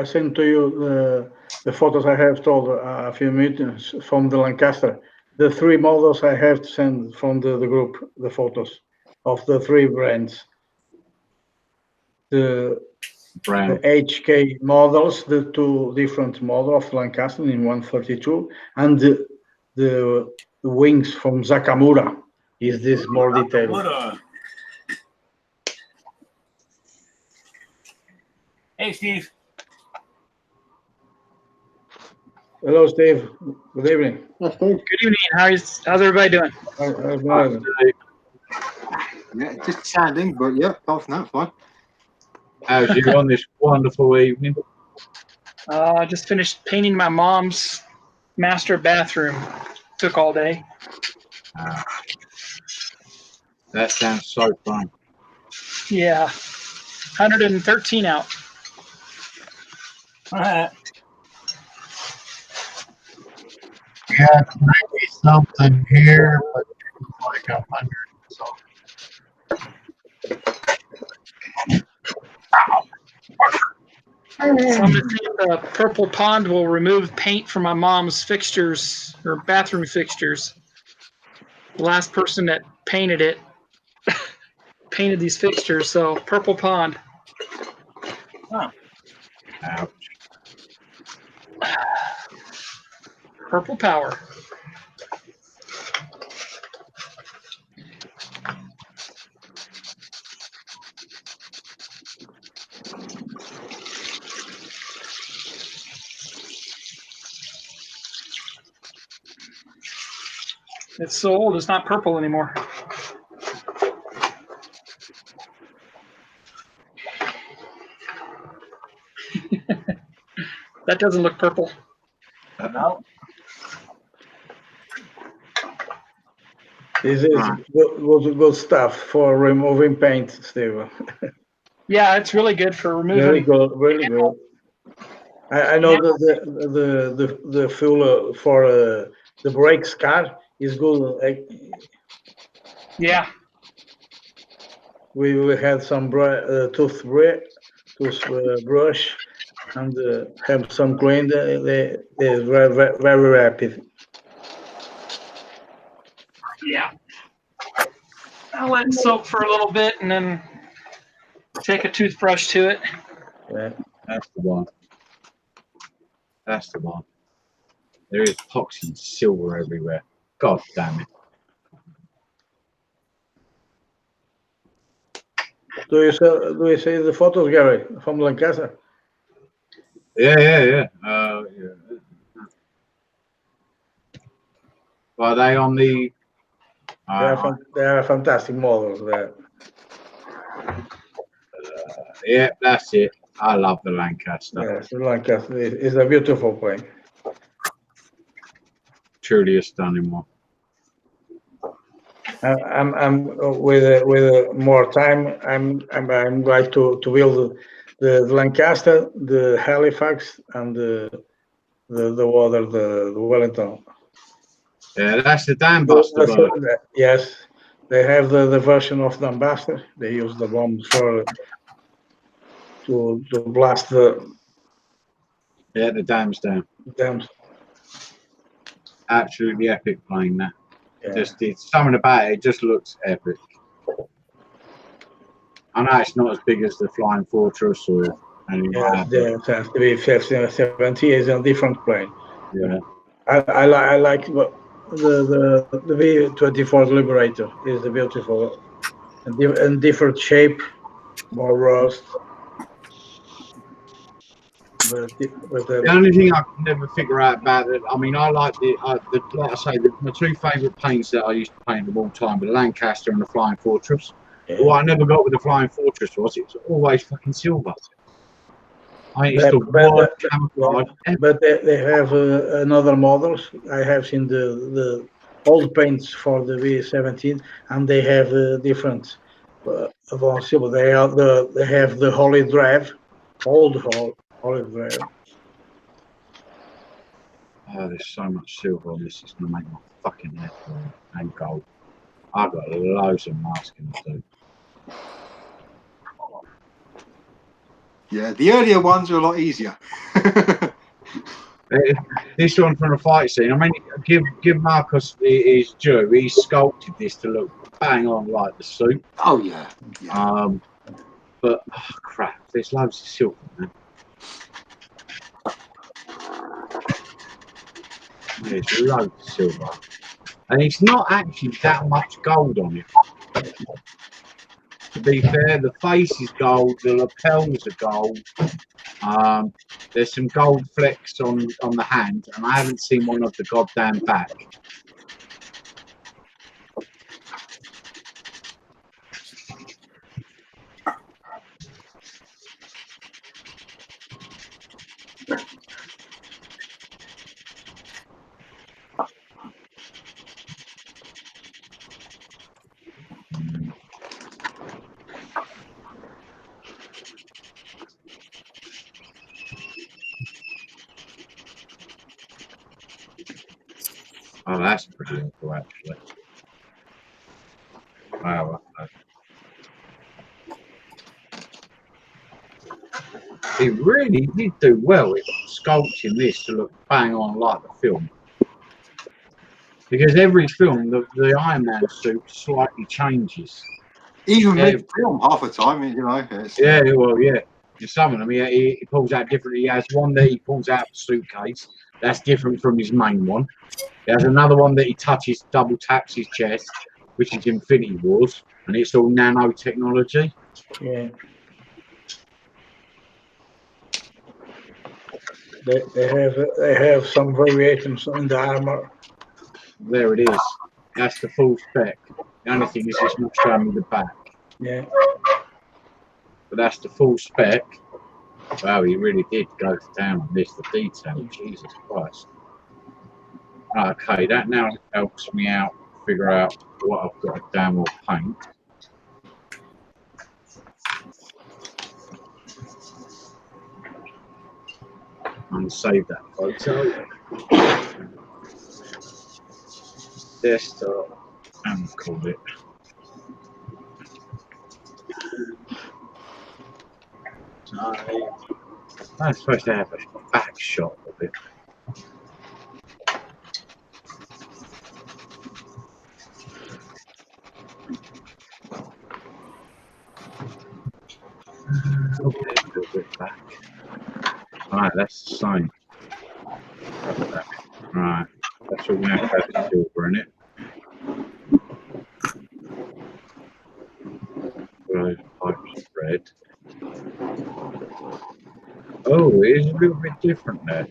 sent to you the photos I have told a few minutes from the Lancaster. The 3 models I have to send from the group, the photos of the 3 brands. The HK models, the 2 different models of Lancaster in 132, and the wings from Zakamura is this more detailed. Hey, Steve. Hello, Steve. Good evening. that's good. Good evening. How's everybody doing? Yeah, just sounding, but yeah, apart from that, fine. How's you on this wonderful evening? Just finished painting my mom's master bathroom. Took all day. That sounds so fun. Yeah, 113 out. Yeah, it's 90 something here, but it's like 100. So. So I'm going to see if the purple pond will remove paint from my mom's fixtures, or bathroom fixtures. The last person that painted it painted these fixtures, so purple pond. Ouch. Purple power. It's so old, it's not purple anymore. That doesn't look purple. No. This is good stuff for removing paint, Steve. Yeah, it's really good for Very removing. good, really good. I know that the fuel for the brakes car is good. Yeah. We had some toothbrush and have some clean. They're very rapid. Yeah. I'll let it soak for a little bit and then take a toothbrush to it. Yeah. That's the one. That's the one. There is epoxy and silver everywhere. God damn it. Do you see the photos, Gary, from Lancaster? Yeah. Yeah. Are they on the? They are fantastic models there. Yeah, that's it. I love the Lancaster. Yes, Lancaster is a beautiful plane. Truly a stunning one. I'm with more time. I'm going to build the Lancaster, the Halifax, and the Wellington. Yeah, that's the Dam Buster bird. Yes, they have the version of the Buster. They use the bombs to blast the dams down. dams. Absolutely epic plane that. Yeah. Just it's something about it just looks epic. I know it's not as big as the Flying Fortress or anything like that. Yeah, it has to be 70 is a different plane. Yeah. I like the V-24 Liberator is beautiful and different shape, more rust. The only thing I can never figure out about it, I mean, I like like I say, my two favourite paints that I used to paint of all time were the Lancaster and the Flying Fortress. Yeah. But what I never got with the Flying Fortress was it was always fucking silver. I mean, it's the worst camouflage ever. But they have another models. I have seen the old paints for the V17, and they have different of silver. They have the Holy Drive, old Holy Drive. Oh, there's so much silver on this, it's going to make my fucking head burn. And gold. I've got loads of masking to do. Yeah, the earlier ones are a lot easier. This one from the fight scene, I mean, give Marcus his due. He sculpted this to look bang on like the suit. Oh yeah. But oh, crap, there's loads of silver, man. There's loads of silver, and it's not actually that much gold on it. To be fair, the face is gold, the lapels are gold. There's some gold flecks on the hand, and I haven't seen one of the goddamn back. Oh, that's pretty awful, actually. Wow. He really did do well in sculpting this to look bang on like the film. Because every film, the Iron Man suit slightly changes. Even mid-film, half the time, you know. Yeah, well, yeah. In some of them, he pulls out differently. He has one that he pulls out the suitcase. That's different from his main one. He has another one that he touches, double taps his chest, which is Infinity Wars, and it's all nanotechnology. Yeah. They have some variations in the armor. There it is. That's the full spec. The only thing is it's not showing me the back. Yeah. But that's the full spec. Wow, he really did go down on this, the detail. Jesus Christ. Okay, that now helps me out figure out what I've got to damn well paint. And save that photo. Desktop and call it. I'm supposed to have a back shot of it. A little bit back. Alright, that's the same. Right, that's all we have to have the silver in it. Those pipes red. Oh, it is a little bit different there.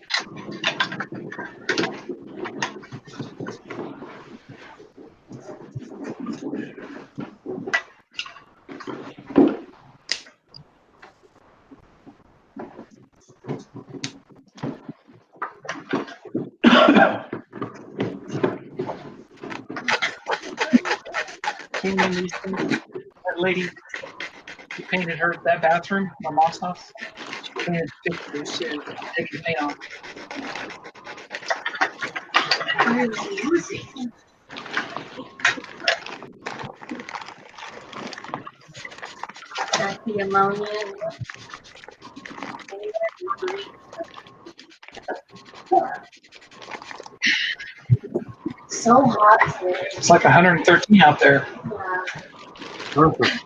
Came in these things. That lady who painted that bathroom, my mom's house. She painted pictures and taking paint off. That's the ammonia. So hot today. It's like 113 out there. Perfect.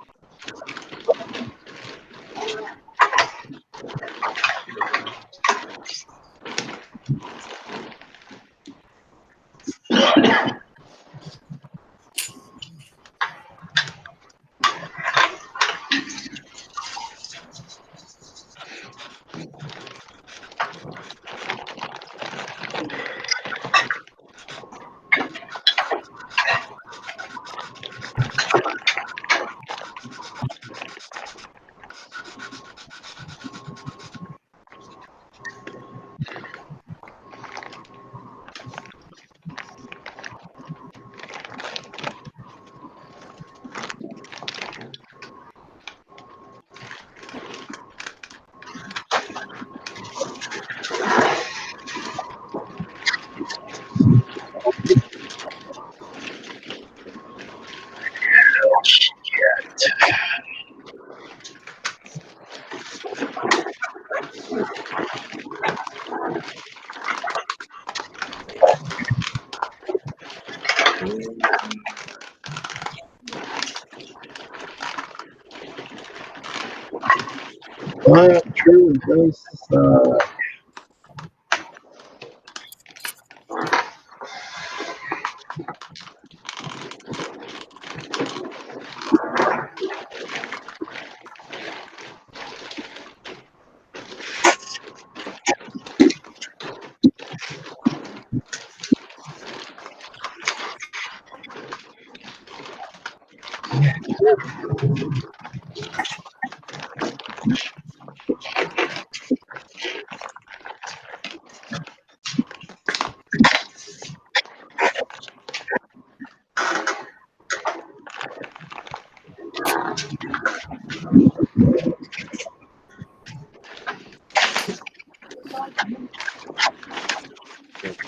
True. Those,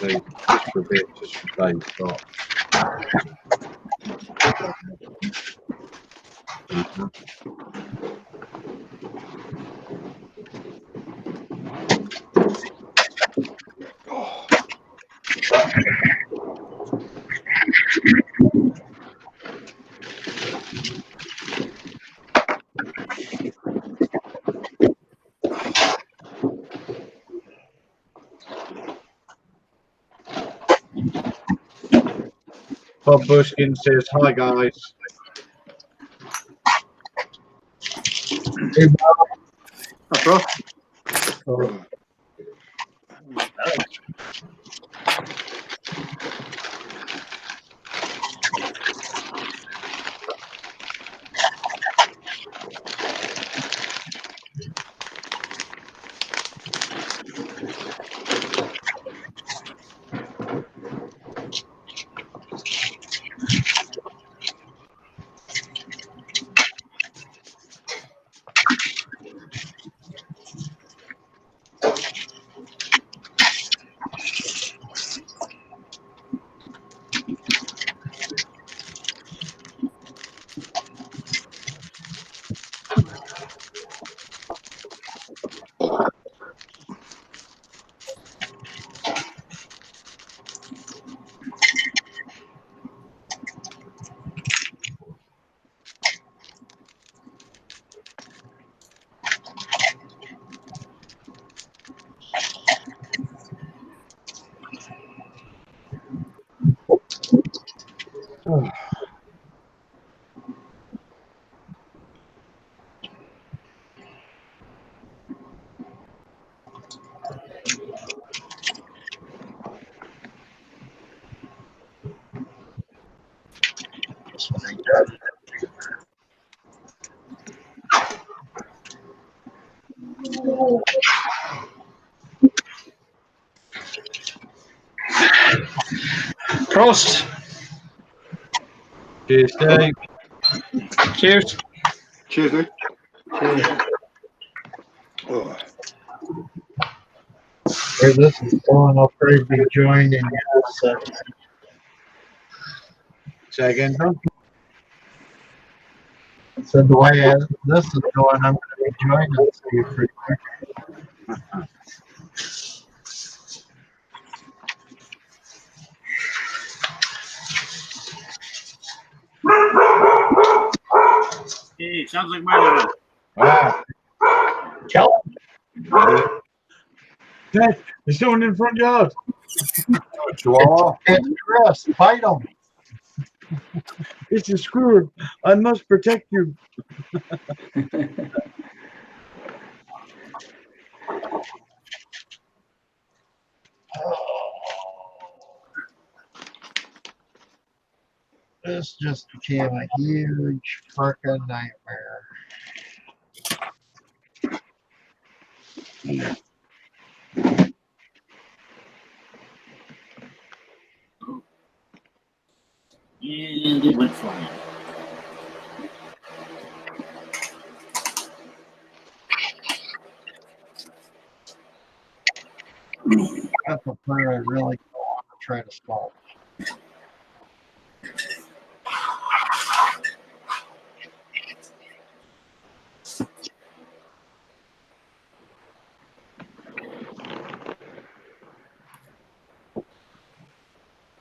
Just for a bit, just for Dave's got. Bob Bushkin says, hi guys. hey, Bob. Hi, bro. Oh, this one ain't done. Prost. Cheers, Dave. Cheers. Cheers, dude. Cheers. Oh. Where this is going, I'll probably be joining in a second. Say again, Tom? So the way this is going, I'm going to be joining you pretty quick. Hey, sounds like my dog. Wow. Tell Dad, there's someone in the front yard. Chihuahua. it's Chris, fight him. It's a squirrel. I must protect you. This just became a huge freaking nightmare. And it went flying. That's a part I really don't want to try to solve.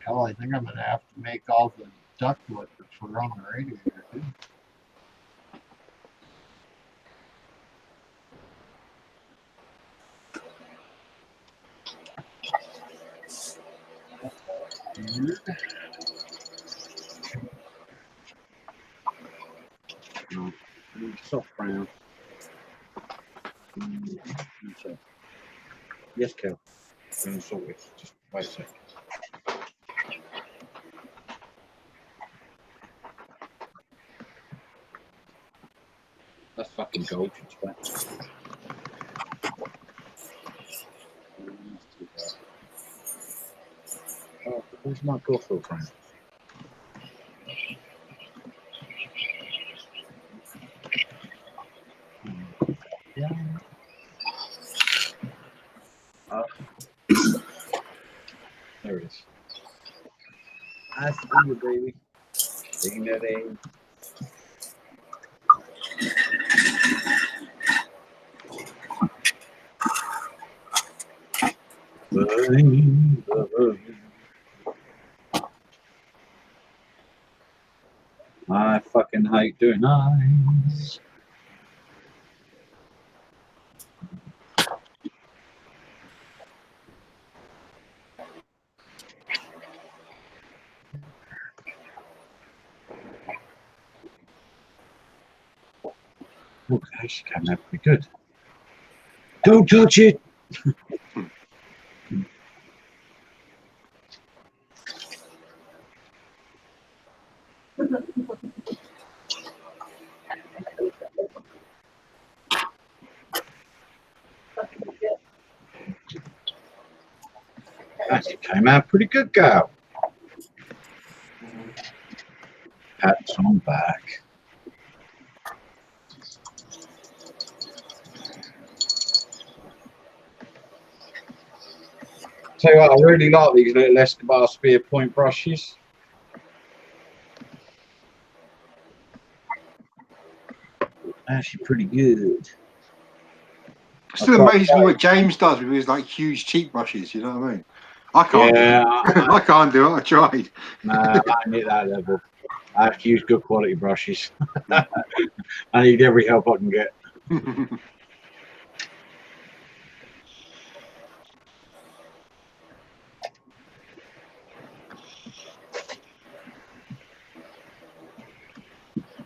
Hell, I think I'm going to have to make all the ductwork for on the radiator, too. No, soft brown. Yes, Kel. I'm going to sort it. Just wait a second. That's fucking gorgeous, man. Oh, where's my Gothel frame? Yeah. There it is. I see you, baby. Taking that in. I fucking hate doing eyes. Okay, she came out pretty good. Don't touch it! Actually came out pretty good, gal. Pats on back. Tell you what, I really like these little Escobar spear point brushes. Actually pretty good. It's still amazing what James does with his like huge cheap brushes. You know what I mean? I can't. Yeah, I can't do it. I tried. Nah, I ain't at that level. I have to use good quality brushes. I need every help I can get.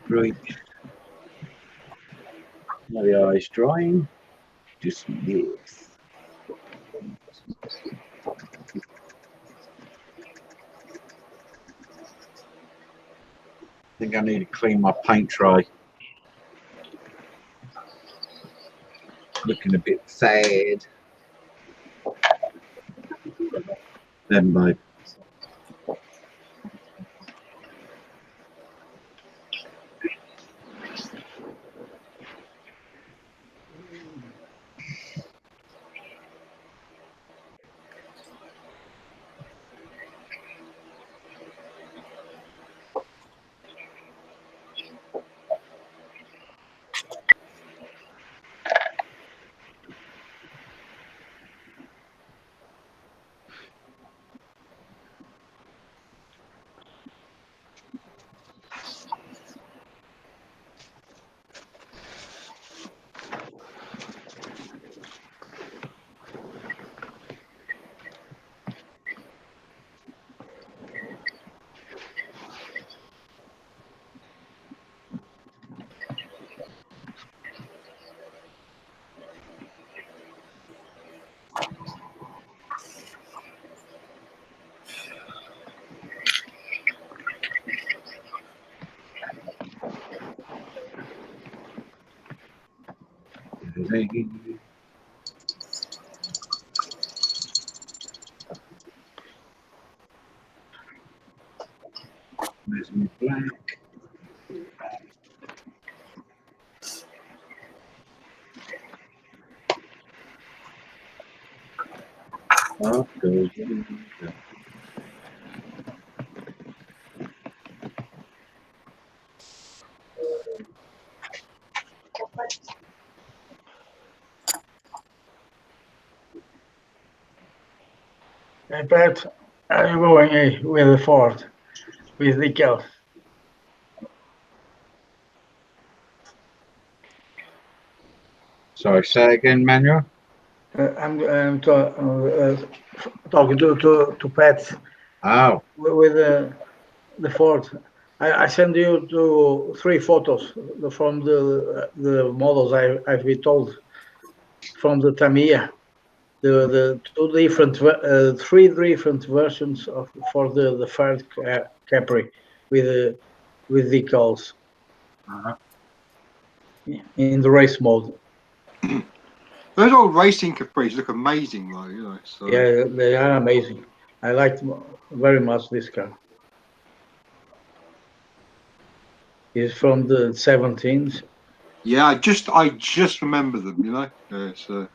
Right. Now the eye's drying. Just this. I think I need to clean my paint tray. Looking a bit sad. Then, babe. There's my black. Up goes the Hey, Pat, are you going with the Ford, with decals? Sorry, say again, Manuel. I'm talking to Pat Oh, with the Ford. I send you 3 photos from the models I've been told from the Tamiya. The 3 different versions for the third Capri with decals in the race mode. Those old racing Capris look amazing, though. You know. So. Yeah, they are amazing. I liked very much this car. It's from the 17s. Yeah, I just remember them. You know. Yeah, so.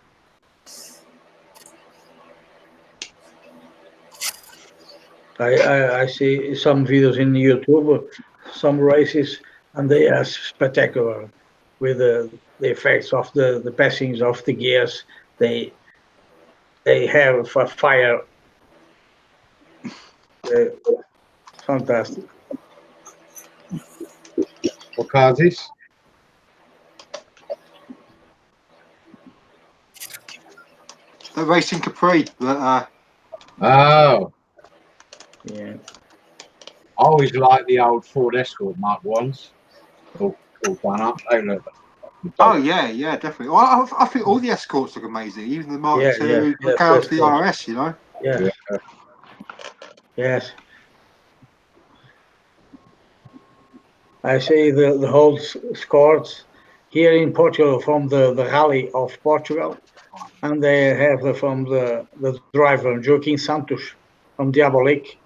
I see some videos in YouTube, some races, and they are spectacular with the effects of the passings of the gears. They have a fire. Fantastic. what car is this? The racing Capri. That, Oh, Yeah. I always like the old Ford Escort Mark ones. All done up. They look. oh yeah, definitely. Well, I think all the Escorts look amazing, even the Mark II. Yeah, Go up to the RS. You know. Yeah. Yeah. Yes. I see the whole scores here in Portugal from the Rally of Portugal, and they have from the driver Joaquim Santos from Diabolic.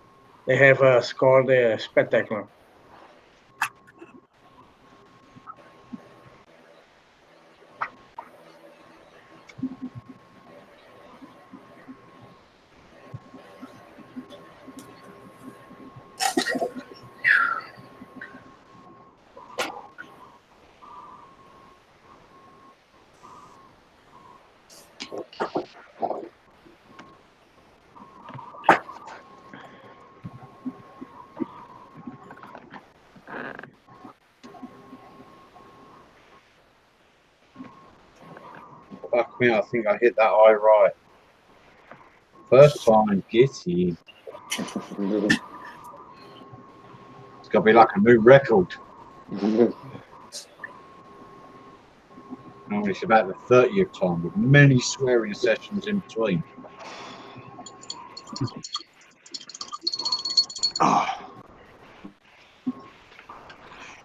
They have a score there spectacular. Fuck me, I think I hit that eye right. First time, get in. It's got to be like a new record. No, it's about the 30th time with many swearing sessions in between. Oh.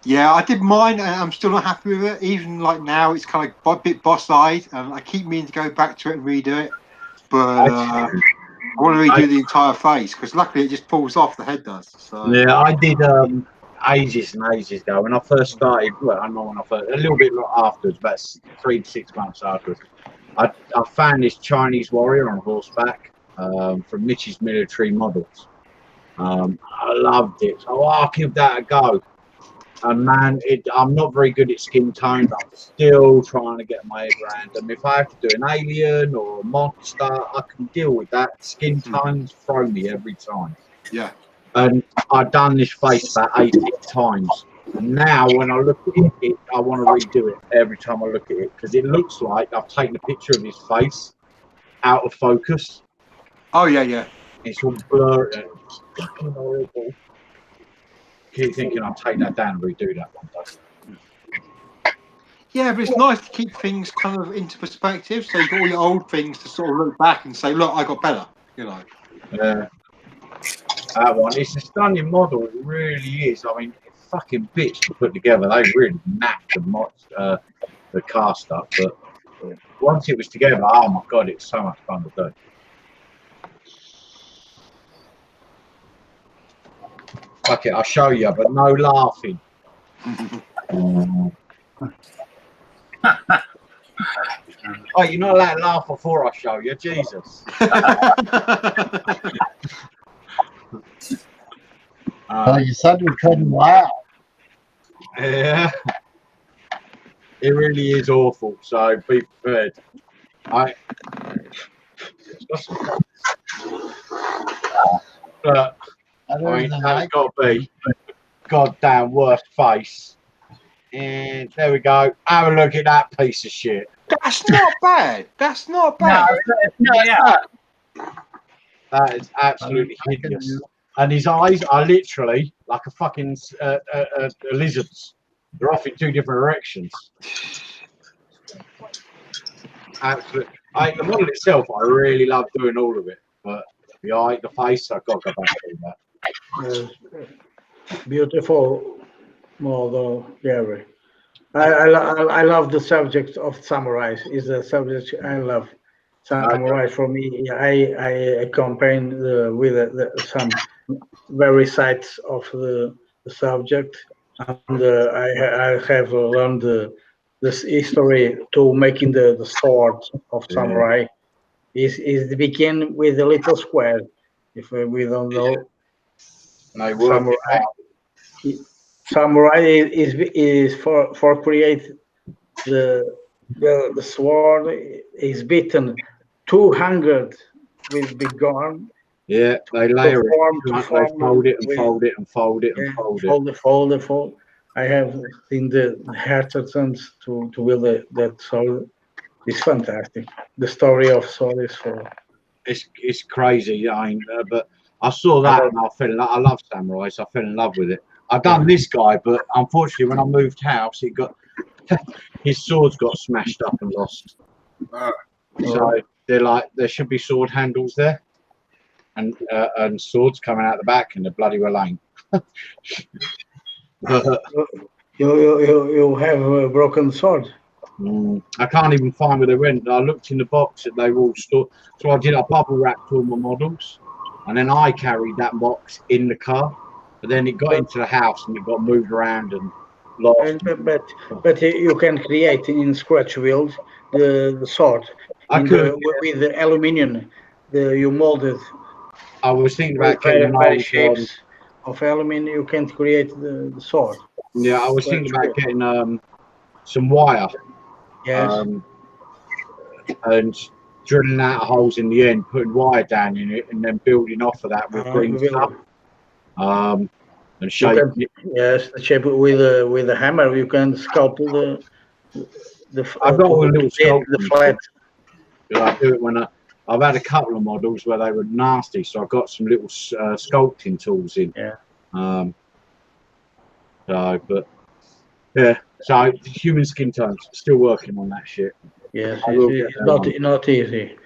Yeah, I did mine, and I'm still not happy with it. Even like now, it's kind of a bit boss-eyed, and I keep meaning to go back to it and redo it. But I want to redo the entire face because luckily it just pulls off. The head does. So. Yeah, I did ages and ages ago when I first started. Well, I know when I first, a little bit afterwards, about 3 to 6 months afterwards. I found this Chinese warrior on horseback from Mitch's Military Models. I loved it, so I'll give that a go. And man, I'm not very good at skin tones. I'm still trying to get my head around them. If I have to do an alien or a monster, I can deal with that. Skin tones throw me every time. Yeah. And I've done this face about 18 times. And now when I look at it, I want to redo it every time I look at it because it looks like I've taken a picture of his face out of focus. Oh yeah. It's all blurry. It's fucking horrible. Keep thinking I'll take that down and redo that one day. Yeah, but it's nice to keep things kind of into perspective. So you've got all your old things to sort of look back and say, look, I got better, you know. Yeah. That one. It's a stunning model. It really is. I mean, it's fucking bitch to put together. They really knacked the car stuff. But once it was together, oh my God, it's so much fun to do. Fuck it, I'll show you, but no laughing. Oh, you're not allowed to laugh before I show you, Jesus. You said we couldn't laugh. Yeah. It really is awful, so be prepared. But I mean, that's got to be goddamn worst face. And there we go. Have a look at that piece of shit. That's not bad. That's not bad. No, yeah. That is absolutely hideous. and his eyes are literally like a fucking a lizard's. They're off in 2 different directions. Absolutely. The model itself, I really love doing all of it, but the eye, the face, I've got to go back to that. Beautiful model, Gary. I love the subject of samurais. Is a subject I love. Samurai for me, I combine with some very sides of the subject, and I have learned this history to making the sword of samurai. Is the begin with a little square. If we don't know, samurai. Samurai is for create the sword is beaten 200 with big arm. Yeah, they layer it. To They form fold it and with, fold it and fold it and yeah, fold it. fold. I have seen the artisans to build that sword. It's fantastic. The story of sword is for. It's crazy. I mean, but I saw that and I fell. I love samurais. I fell in love with it. I've done this guy, but unfortunately, when I moved house, it got his swords got smashed up and lost. So they're like there should be sword handles there, and swords coming out the back, and the bloody well ain't. You have a broken sword. I can't even find where they went. I looked in the box that they were all stored. So I did a bubble wrapped all my models, and then I carried that box in the car. But then it got into the house and it got moved around and lost. But you can create in scratch build the sword with the aluminium. You molded. I was thinking about getting very shapes of aluminium. You can create the sword. Yeah, I was thinking about getting some wire. Yes. And drilling out holes in the end, putting wire down in it, and then building off of that with green stuff. And shape. Yes, the shape with a hammer. You can sculpt I've got a little sculpt. The flat. I do it when I've had a couple of models where they were nasty, so I've got some little sculpting tools in. Yeah. But yeah, so human skin tones, still working on that shit. Yes, it's not easy.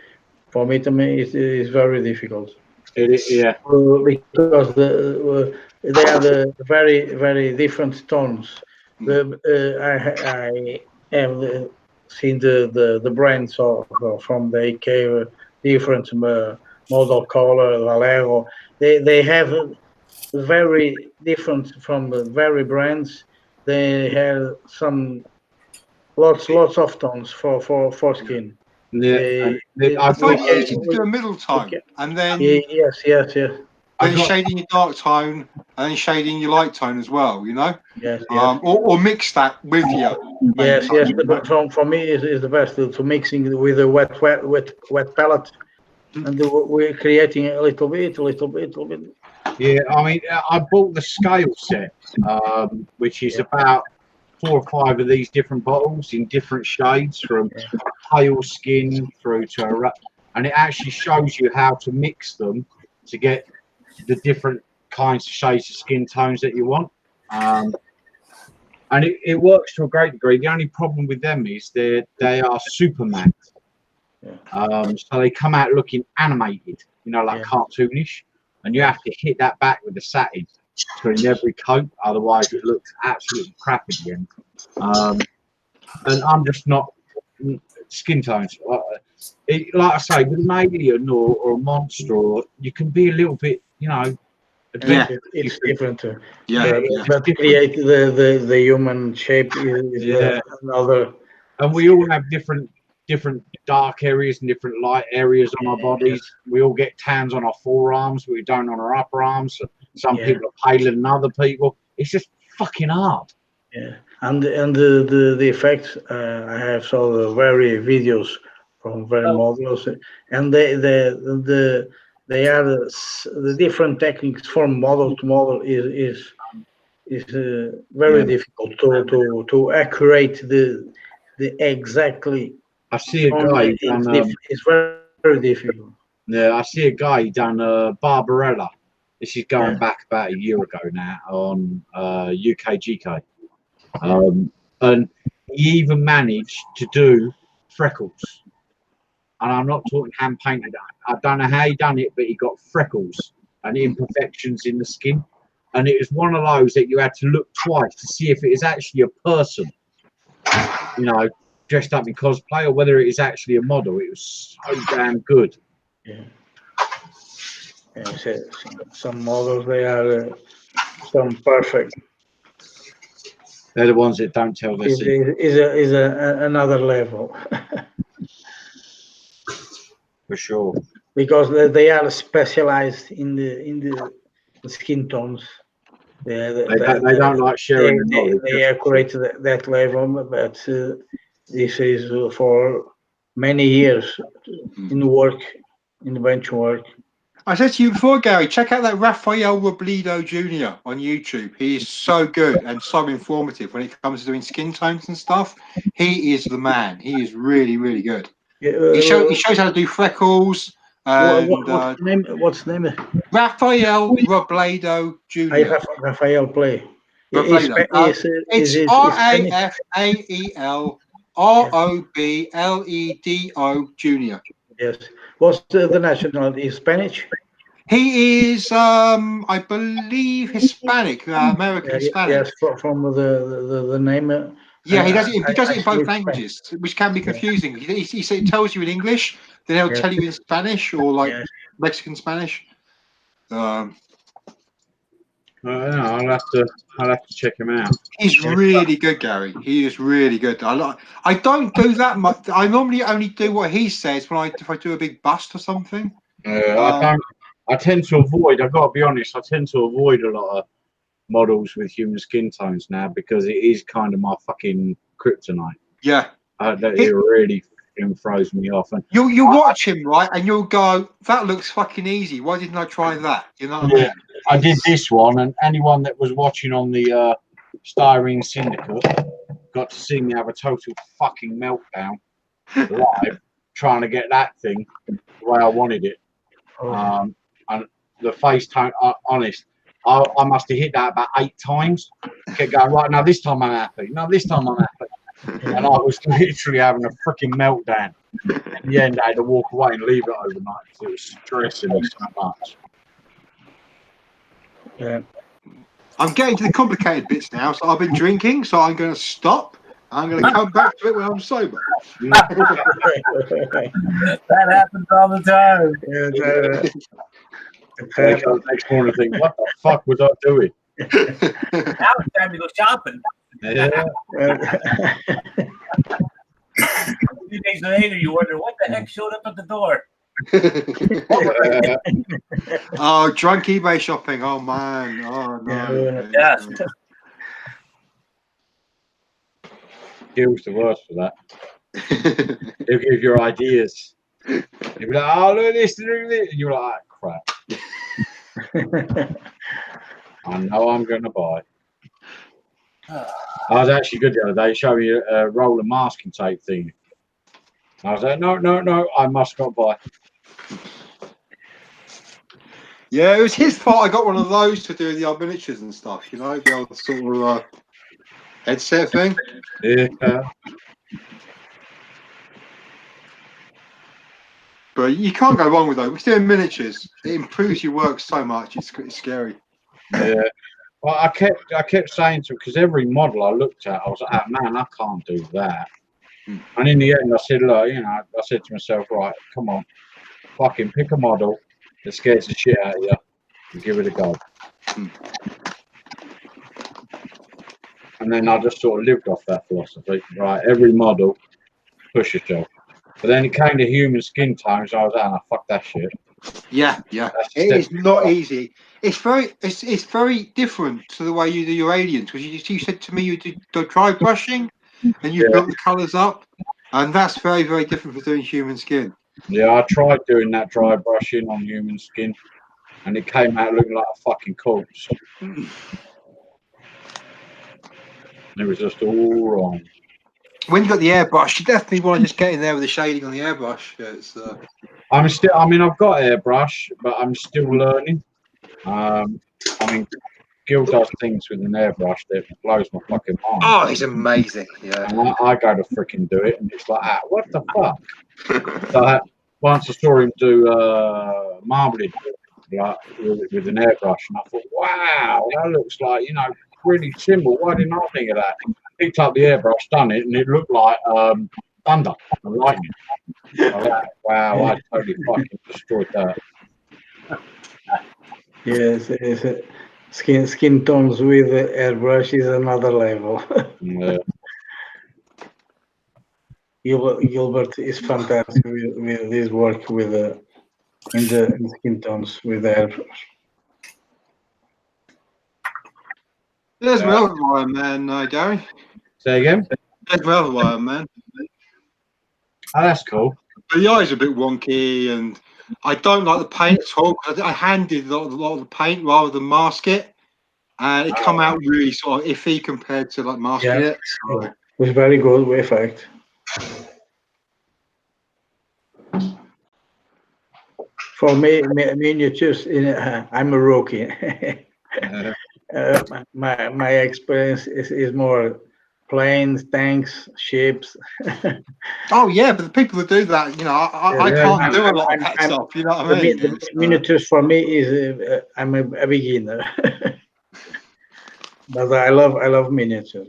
For me, it's very difficult. It is, yeah. Because they are the very different tones. I have seen the brands from the AK different model color Valero. They have very different from the very brands. They have some lots of tones for skin. Yeah, I find it easy to do a middle tone, and then yes. Then shading your dark tone, and then shading your light tone as well. You know. Yes. Or mix that with you. Yes. But for me is the best to mixing with a wet palette, and we're creating a little bit. Yeah, I mean, I bought the scale set, which is about 4 or 5 of these different bottles in different shades, from pale skin through to and it actually shows you how to mix them to get the different kinds of shades of skin tones that you want. And it works to a great degree. The only problem with them is they are super matte. So they come out looking animated, like cartoonish, and you have to hit that back with the satin in every coat, otherwise it looks absolutely crap at the end. And I'm just not skin tones. Like I say, with an alien or a monster, you can be a little bit, it's different. But to create the human shape is another. And we all have different dark areas and different light areas on our bodies. We all get tans on our forearms, we don't on our upper arms. Some people are paler than other people. It's just fucking hard. Yeah, and the effects I have saw the very videos from very models, and they are the different techniques from model to model is very difficult to accurate the exactly. I see a guy it's very difficult. Yeah, I see a guy done Barbarella, This is going back about a year ago now on UKGK. And he even managed to do freckles. And I'm not talking hand painted. I don't know how he done it, but he got freckles and imperfections in the skin. And it was one of those that you had to look twice to see if it is actually a person, you know, dressed up in cosplay, or whether it is actually a model. It was so damn good. Yeah. Yeah, some models, they are some perfect. They're the ones that don't tell their secret. Is another level. For sure. Because they are specialized in the skin tones. They don't like sharing the knowledge. They are accurate that level, but this is for many years in work, in the bench work. I said to you before, Gary, check out that Rafael Robledo Jr. on YouTube. He is so good and so informative when it comes to doing skin tones and stuff. He is the man. He is really, really good. He shows how to do freckles. What's the name? Rafael Robledo Jr. Rafael play. Robledo. It's Rafael Robledo Jr. Yes. What's the nationality? Spanish? He is, I believe, Hispanic, American Hispanic. Yes, from the name. Yeah, he does it. He does it in both languages, which can be confusing. He tells you in English, then he'll tell you in Spanish or like Mexican Spanish. I'll have to check him out. He's really good, Gary. He is really good. I don't do that much. I normally only do what he says if I do a big bust or something. I tend to avoid. I've got to be honest. I tend to avoid a lot of models with human skin tones now because it is kind of my fucking kryptonite. Yeah, it really throws me off. And you watch him, right, and you'll go, "That looks fucking easy. Why didn't I try that?" You know what I mean? I did this one, and anyone that was watching on the Styrene Syndicate got to see me have a total fucking meltdown live, trying to get that thing the way I wanted it. And the face tone, honest, I must have hit that about 8 times. Kept going, right, now this time I'm happy. No, this time I'm happy. And I was literally having a freaking meltdown. In the end, I had to walk away and leave it overnight because it was stressing me so much. Yeah. I'm getting to the complicated bits now. So I've been drinking, so I'm going to stop. I'm going to come back to it when I'm sober. That happens all the time. Next morning, I think, what the fuck was I doing? Now it's time to go shopping. Yeah. A few days later, you wonder what the heck showed up at the door. Oh, drunk eBay shopping. Oh man. Oh no. Yes. Gil's the worst for that. He'll give you ideas. He'll be like, oh, look at this, look at this. And you're like, oh, crap. I know I'm going to buy. I was actually good the other day. He showed me a roll of masking tape thing. I was like, no, I must not buy. Yeah, it was his fault. I got one of those to do the old miniatures and stuff, you know, the old sort of headset thing. Yeah. But you can't go wrong with those. We're doing miniatures. It improves your work so much. It's scary. Yeah. Well, I kept saying to him, because every model I looked at, I was like, oh, man, I can't do that. And in the end, I said, look, you know, I said to myself, right, come on, fucking pick a model that scares the shit out of you and give it a go. And then I just sort of lived off that philosophy, right? Every model, push yourself. But then it came to human skin tones, I was like, oh, fuck that shit. Yeah. It is not easy. It's very different to the way you do your aliens. Because you said to me you did the dry brushing and you built the colours up, and that's very, very different from doing human skin. Yeah, I tried doing that dry brushing on human skin, and it came out looking like a fucking corpse. It was just all wrong. When you got the airbrush, you definitely want to just get in there with the shading on the airbrush. It's, I've got airbrush, but I'm still learning. I mean, Gil does things with an airbrush that blows my fucking mind. Oh, he's amazing. Yeah. And I go to freaking do it, and it's like, what the fuck? So once I saw him do marbling like, with an airbrush, and I thought, wow, that looks like, really simple. Why didn't I think of that? Picked up the airbrush, done it, and it looked like thunder and lightning. Wow, I totally fucking destroyed that. Yes, skin tones with airbrush is another level. Yeah. Gilbert is fantastic with his work with in the skin tones with airbrush. There's my other Iron Man, Gary. Say again? There's my other Iron Man. Oh, that's cool. But the eyes are a bit wonky, and I don't like the paint at all. Cause I handed a lot of the paint rather than mask it, and it come out really sort of iffy compared to like masking it. So. It was very good effect. For me, miniatures, I'm a rookie. My experience is more planes, tanks, ships. Oh yeah, but the people that do that, I can't do a lot of that stuff. You know what I mean? The miniatures for me is I'm a beginner, but I love miniatures.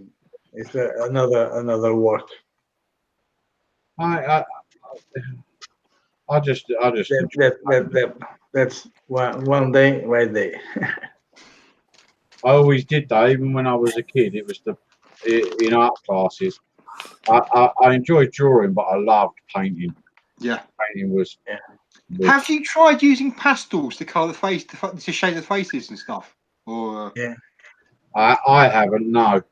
It's another work. That's one day right there. I always did that, even when I was a kid. It was in art classes. I enjoyed drawing, but I loved painting. Yeah, painting was. Yeah. Have you tried using pastels to colour the face, to shape the faces and stuff? Or yeah, I haven't. No.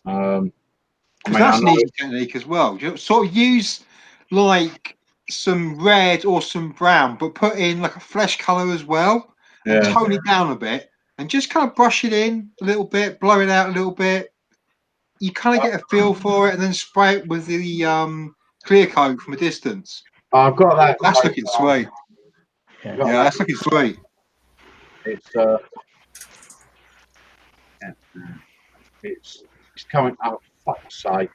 That's an easy technique as well. You sort of use like some red or some brown, but put in like a flesh colour as well, and tone it down a bit, and just kind of brush it in a little bit, blow it out a little bit. You kind of get a feel for it, and then spray it with the clear coat from a distance. I've got that. That's looking sweet. Yeah, that's looking sweet. It's coming. Oh, fuck's sake!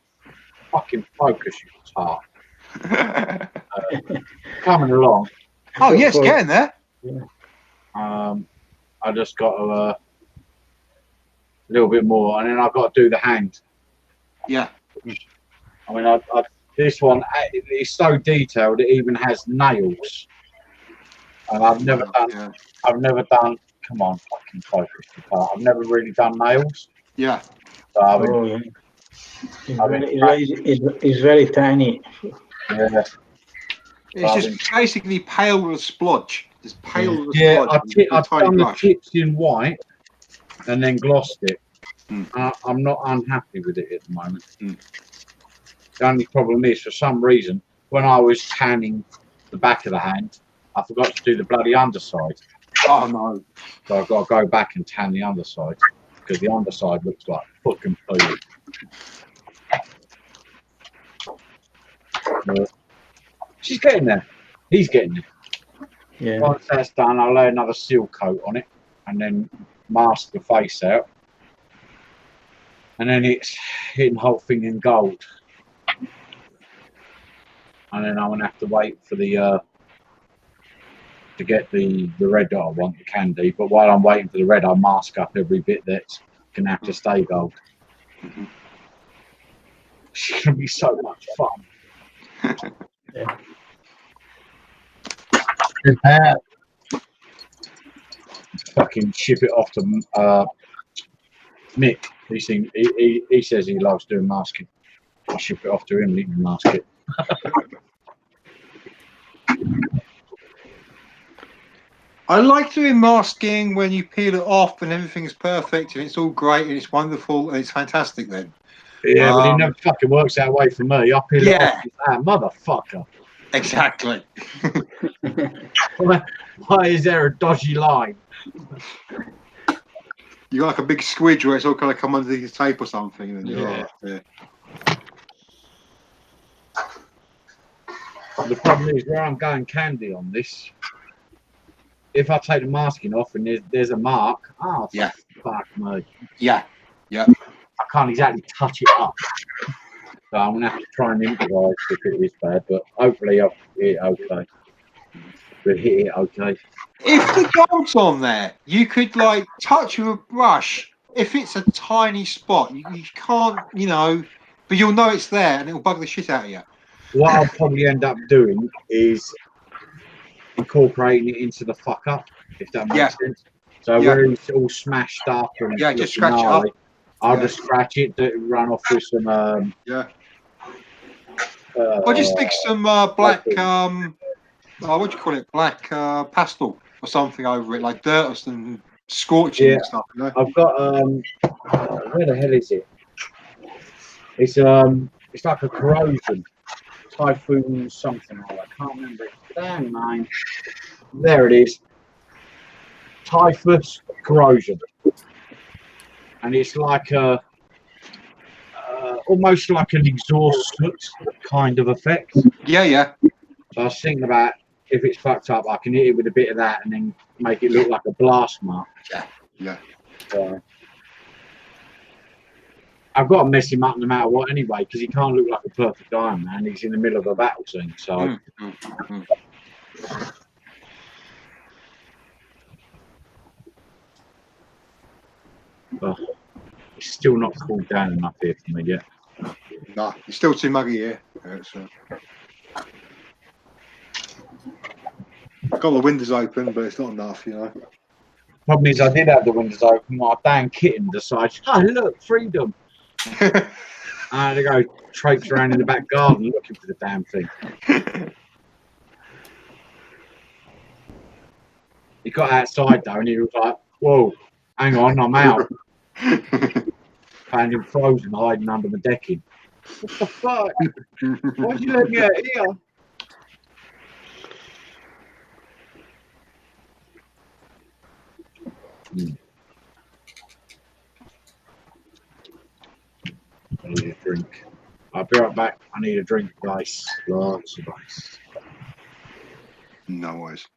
Fucking focus, you tart. Coming along. Oh yes, getting there. I just got a little bit more, and then I've got to do the hand. Yeah. I mean, this one is so detailed; it even has nails. And I've never done. Come on, fucking focus, you tart. I've never really done nails. Yeah. So it's very tiny. Yeah. It's just basically pale with a splodge. Just pale with a splodge. I've done the tips in white and then glossed it. I'm not unhappy with it at the moment. The only problem is, for some reason, when I was tanning the back of the hand, I forgot to do the bloody underside. Oh no. So I've got to go back and tan the underside, because the underside looks like fucking poo. She's getting there. He's getting there. Yeah. Once that's done, I'll lay another seal coat on it and then mask the face out. And then it's hitting the whole thing in gold. And then I'm going to have to wait for the to get the red that I want, the candy. But while I'm waiting for the red, I'll mask up every bit that's going to have to stay gold. It's going to be so much fun. Yeah. Good hat. Fucking ship it off to Mick. He says he loves doing masking. I'll ship it off to him and he can mask it. I like doing masking when you peel it off and everything's perfect and it's all great and it's wonderful and it's fantastic then. Yeah, but it never fucking works that way for me. I peel it off. Motherfucker. Exactly. Why is there a dodgy line? You got like a big squidge where it's all kind of come underneath the tape or something. And then The problem is, where I'm going candy on this if I take the masking off and there's a mark, oh Yeah. fuck me. Yeah. I can't exactly touch it up. So I'm gonna have to try and improvise if it is bad, but hopefully I'll hit it okay. We'll hit it okay. If the gold's on there, you could like touch with a brush. If it's a tiny spot, you can't, but you'll know it's there and it'll bug the shit out of you. What I'll probably end up doing is incorporating it into the fuck up, if that makes sense. So where it's all smashed up and just looking scratch it gnarly, up. I'll just scratch it, run off with some Or just stick some black what do you call it? Black pastel or something over it, like dirt or some scorching and stuff. I've got where the hell is it? It's like a corrosion. Typhoon something like that. I can't remember it. Damn name. There it is. Typhus corrosion. And it's like a almost like an exhaust soot kind of effect. Yeah. So I was thinking about if it's fucked up, I can hit it with a bit of that and then make it look like a blast mark. Yeah. So I've got to mess him up no matter what anyway, because he can't look like a perfect Iron Man. He's in the middle of a battle scene. So. It's still not cooled down enough here for me yet. Nah, it's still too muggy here. Got the windows open, but it's not enough, Problem is, I did have the windows open. My damn kitten decided, oh look, freedom. I had to go traipse around in the back garden looking for the damn thing. He got outside though, and he was like, "Whoa, hang on, I'm out." Found him frozen, hiding under the decking. What the fuck? Why'd you let me out here? I need a drink. I'll be right back. I need a drink of ice. Lots of ice. No worries.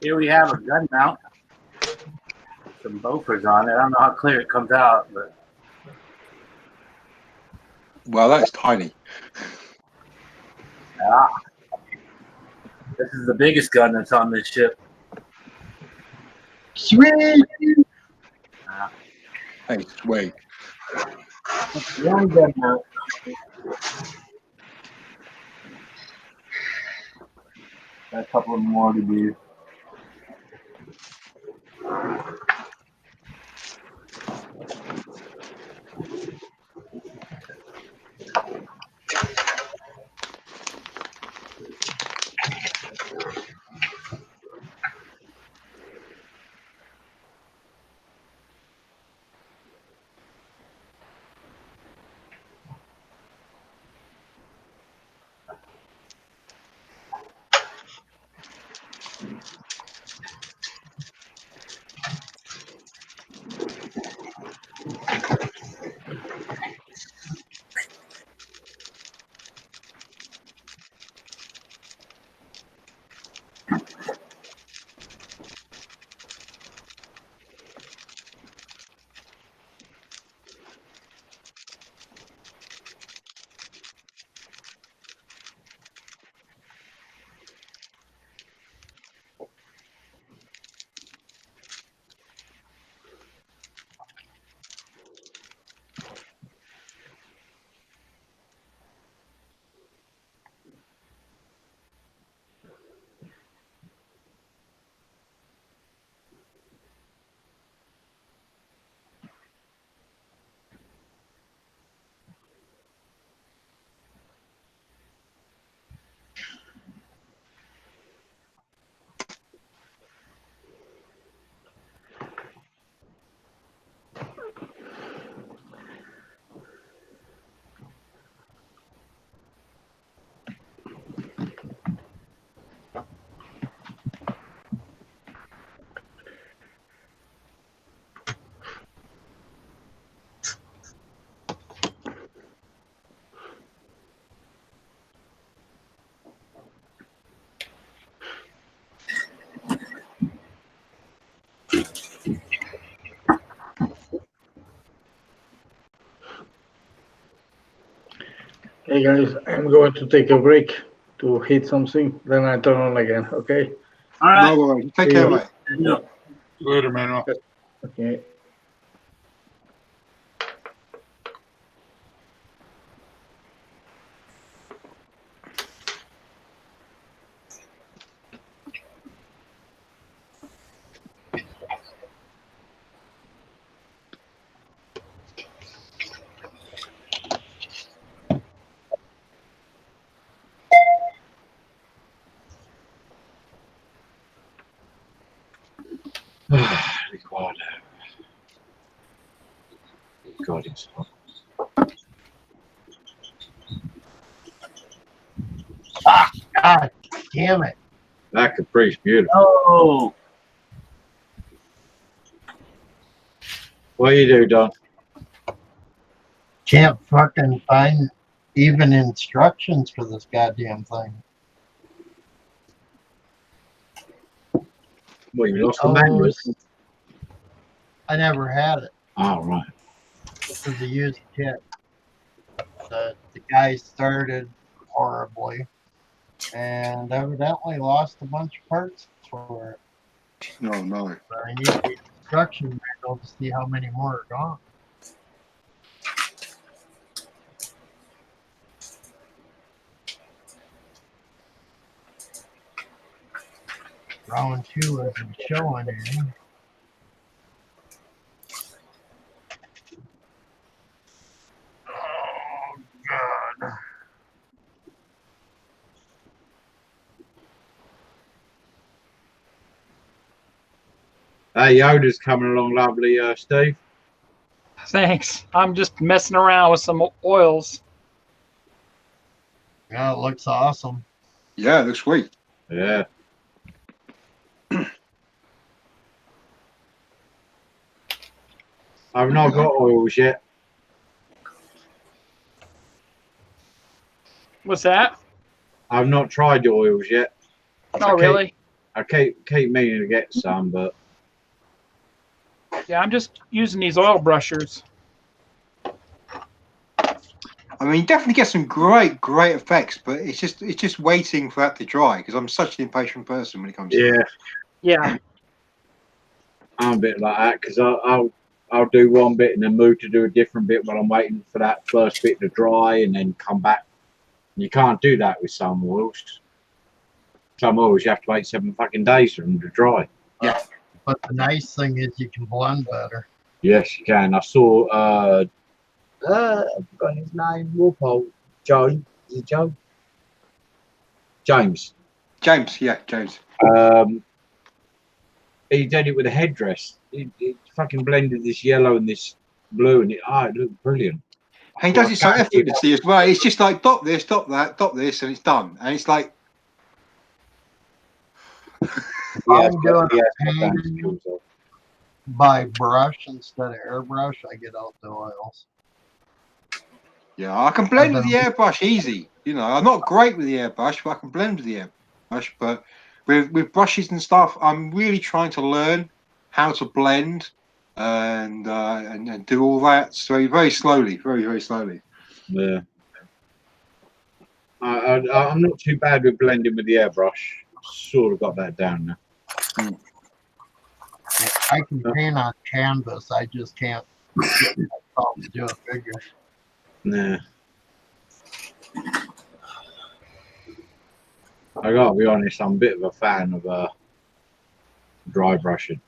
Here we have a gun mount. Some bofers on it. I don't know how clear it comes out, but Well, that's tiny. ah, this is the biggest gun that's on this ship. Sweet. Hey, sweet. One gun mount. Got a couple more to do. Hey guys, I'm going to take a break to hit something, then I turn on again, okay? All right. No worries. Take See care, you. mate. Yeah. Later, man. Okay. Required. God, it's hot. God damn it. That Capri's beautiful. Oh, What do you do, Don? Can't fucking find even instructions for this goddamn thing. Well, you lost the Oh, manual. I never had it Oh, right. for the used kit. The guy started horribly and evidently lost a bunch of parts for it. No, no. But I need the instruction manual to see how many more are gone. Round 2 isn't showing any. Oh, God. Yoda's coming along lovely, Steve. Thanks. I'm just messing around with some oils. Yeah, it looks awesome. Yeah, it looks sweet. Yeah. I've not got oils yet. What's that? I've not tried the oils yet. Oh, really? I keep meaning to get some, but Yeah, I'm just using these oil brushers. I mean, you definitely get some great effects, but it's just waiting for that to dry because I'm such an impatient person when it comes to yeah, that. Yeah. I'm a bit like that because I'll do one bit and then move to do a different bit while I'm waiting for that first bit to dry and then come back. You can't do that with some oils. Some oils you have to wait 7 fucking days for them to dry. Yeah. But the nice thing is you can blend better. Yes, you can. I saw I've forgotten his name. Walpole. Joe. Is it Joe? James. James, yeah, James. He did it with a headdress. He fucking blended this yellow and this blue, and it looked brilliant. And he does it so effortlessly as well. It's just like dot this, dot that, dot this, and it's done. And it's like I'm doing painting by brush instead of airbrush. I get out the oils. yeah, I can blend with the airbrush easy. You know, I'm not great with the airbrush, but I can blend with the airbrush. But with brushes and stuff, I'm really trying to learn how to blend and do all that. So very slowly, very slowly. Yeah. I'm not too bad with blending with the airbrush. Sort of got that down now. I can paint on canvas. I just can't get myself to do it bigger. Nah. I gotta be honest, I'm a bit of a fan of dry brushing.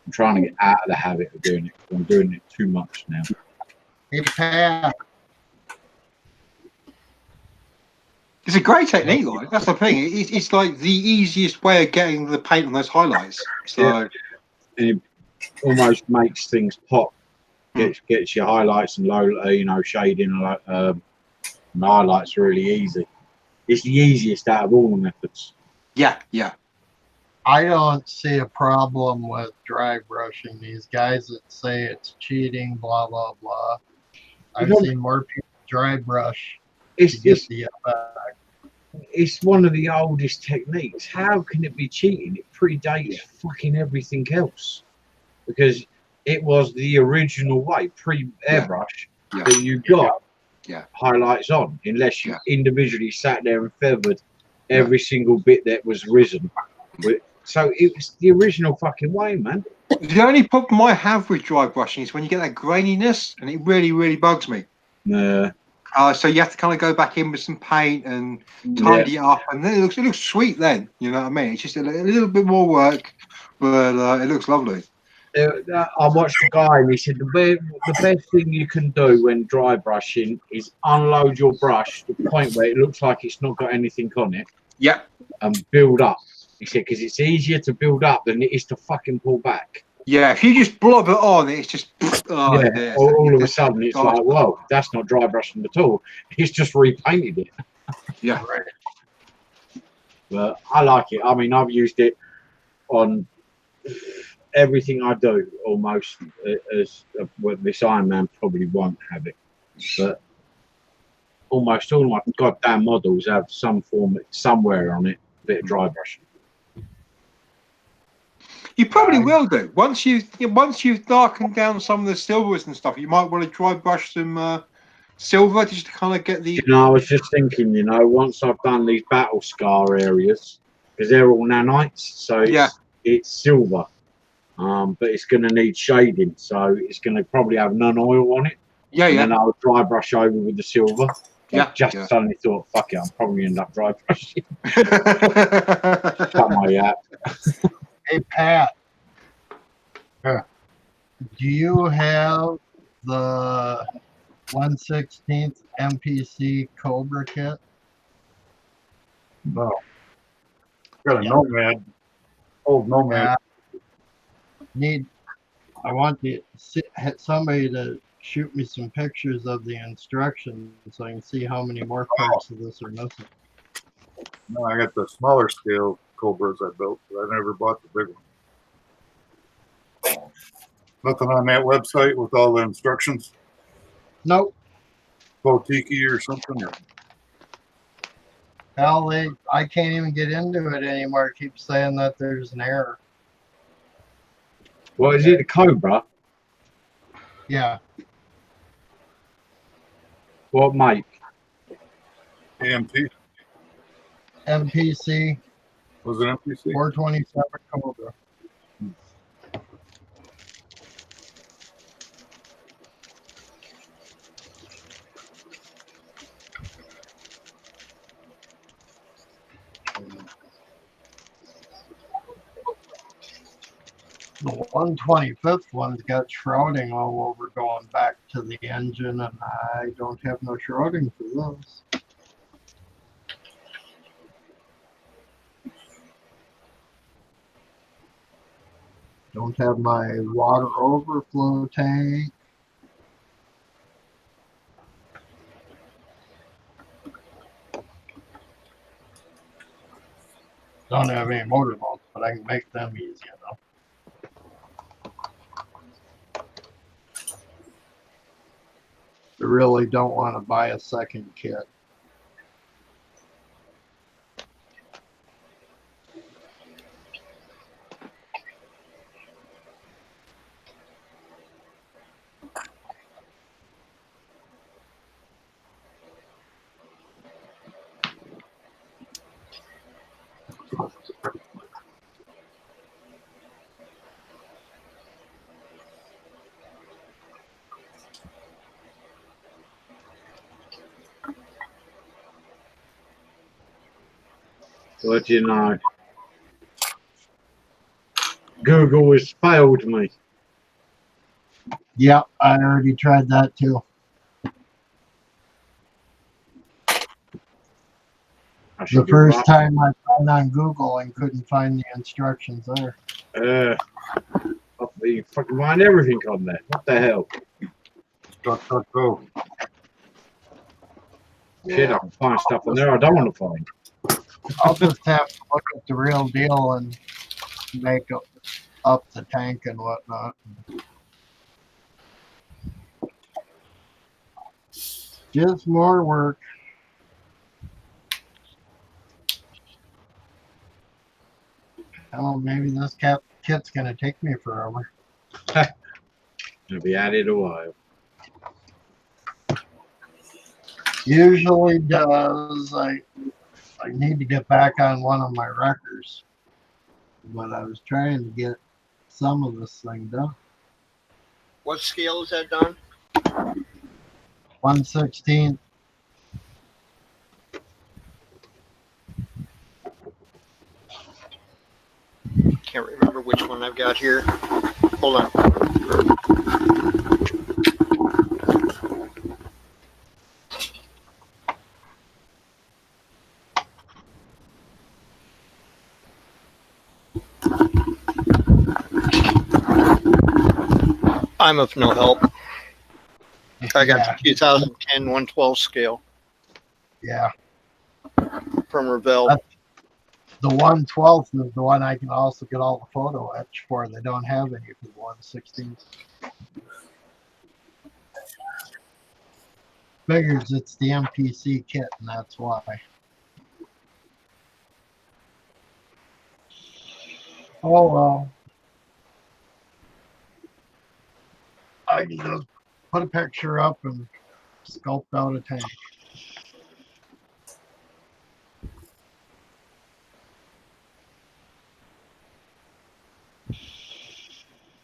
I'm trying to get out of the habit of doing it. I'm doing it too much now. Hey, Pat. It's a great technique, like that's the thing. It's like the easiest way of getting the paint on those highlights. So yeah. It almost makes things pop. Gets your highlights and low, shading and highlights really easy. It's the easiest out of all the methods. Yeah. I don't see a problem with dry brushing. These guys that say it's cheating, blah blah blah. I've seen more people dry brush. It's one of the oldest techniques. How can it be cheating? It predates fucking everything else because it was the original way, pre-airbrush, that you got highlights on, unless you individually sat there and feathered every single bit that was risen. So it was the original fucking way, man. The only problem I have with dry brushing is when you get that graininess, and it really bugs me. Yeah. So you have to kind of go back in with some paint and tidy it up, and then it looks sweet. Then you know what I mean. It's just a little bit more work, but it looks lovely. I watched a guy and he said the best thing you can do when dry brushing is unload your brush to the point where it looks like it's not got anything on it. Yeah. And build up. He said because it's easier to build up than it is to fucking pull back. Yeah, if you just blob it on, it's just all of a sudden it's like, whoa, that's not dry brushing at all. He's just repainted it. Yeah. But I like it. I mean, I've used it on everything I do almost. This Iron Man probably won't have it, but almost all my goddamn models have some form somewhere on it, a bit of dry brushing. You probably will do once you've darkened down some of the silvers and stuff. You might want to dry brush some silver just to kind of get the. I was just thinking, once I've done these battle scar areas, because they're all nanites, so it's silver, but it's going to need shading, so it's going to probably have none oil on it. And then I'll dry brush over with the silver. Suddenly thought, fuck it, I'll probably end up dry brushing. Cut my app. Hey, Pat. Do you have the 1/16 MPC Cobra kit? No. Got a Nomad. Old Nomad. I want somebody to shoot me some pictures of the instructions so I can see how many more parts of this are missing. No, I got the smaller scale Cobras I built, but I never bought the big one. Nothing on that website with all the instructions? Nope. Botiki or something? Hell, I can't even get into it anymore. It keeps saying that there's an error. Well, is it the Cobra? Yeah, What make? AMT. MPC Was it MPC? 427 Cobra. The 125th one's got shrouding all over going back to the engine, and I don't have no shrouding for those. Don't have my water overflow tank. Don't have any motor mounts, but I can make them easy enough. I really don't want to buy a second kit. What do you know? Google has failed me. Yep, I already tried that too. The first time I found on Google and couldn't find the instructions there. You fucking find everything on there. What the hell? Go. Shit, I can find stuff on there I don't want to find. I'll just have to look at the real deal and make up the tank and whatnot. Just more work. Oh, maybe this kit's gonna take me forever. It'll be at it a while. Usually does. I need to get back on one of my wreckers, but I was trying to get some of this thing done. What scale is that, Don? 1/16. Can't remember which one I've got here. Hold on. I'm of no help. I got the 2010 112 scale Yeah. from Revell. The 1/12 is the one I can also get all the photo etch for. They don't have any for the 1/16. Figures it's the MPC kit, and that's why. Oh well. I can just put a picture up and sculpt out a tank.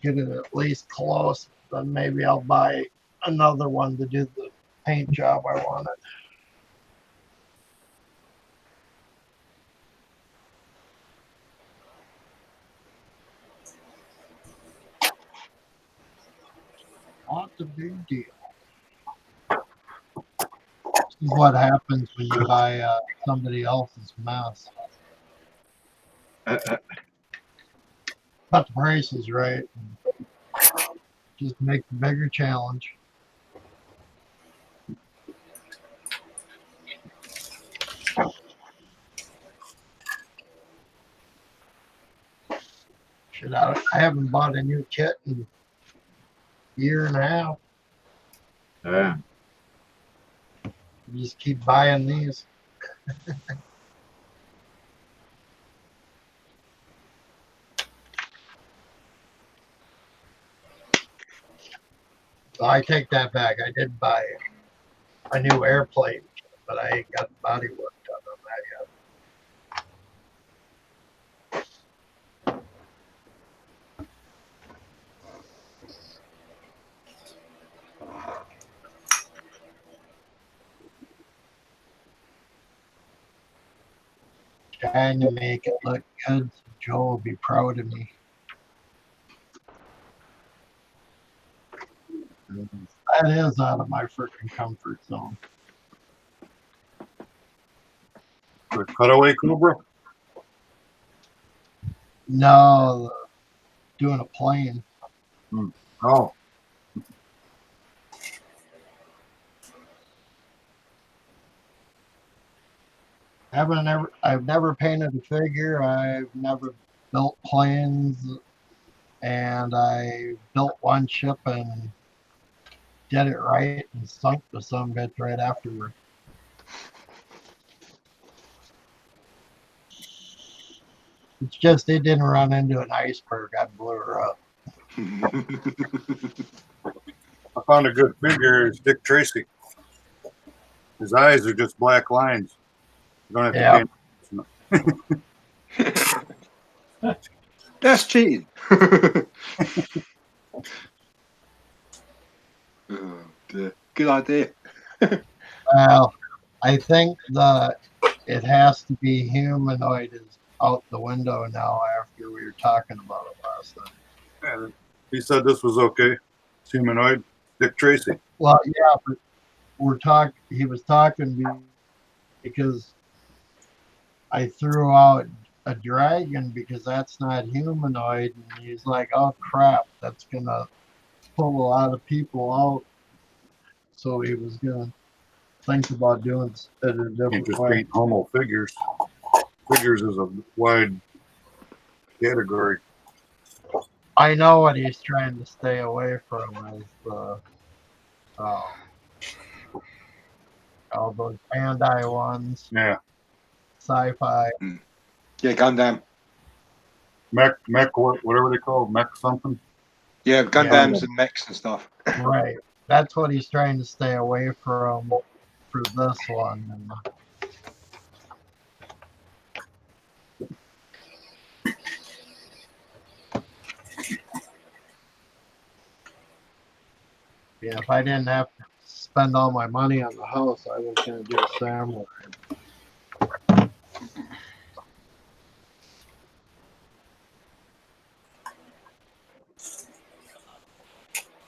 Get it at least close, then maybe I'll buy another one to do the paint job I wanted. Not a big deal. This is what happens when you buy somebody else's mess. But the price is right. Just make the bigger challenge. Shit, I haven't bought a new kit in a year and a half. Yeah. You just keep buying these. I take that back. I did buy a new airplane, but I ain't got the body work done on that yet. Trying to make it look good. So Joe will be proud of me. That is out of my freaking comfort zone. The cutaway Cobra? No, doing a plane. Oh, I've never painted a figure. I've never built planes, and I built one ship and did it right and sunk the some bitch right afterward. It's just it didn't run into an iceberg. I blew her up. I found a good figure. It's Dick Tracy. His eyes are just black lines. You don't have to paint. That's cheating. Oh, dear. Good idea. Well, I think that it has to be humanoid is out the window now after we were talking about it last night. Yeah, he said this was okay. It's humanoid. Dick Tracy. Well, yeah, but he was talking because I threw out a dragon because that's not humanoid, and he's like, oh crap, that's gonna pull a lot of people out. So he was gonna think about doing it a Can't different just way. paint homo figures. Figures is a wide category. I know what he's trying to stay away from is the all those Bandai ones, Yeah. sci-fi. Yeah, Gundam. Mech, whatever they call it, mech something. Yeah, Gundams and mechs and stuff. Right. That's what he's trying to stay away from for this one. And yeah, if I didn't have to spend all my money on the house, I was going to do a samurai.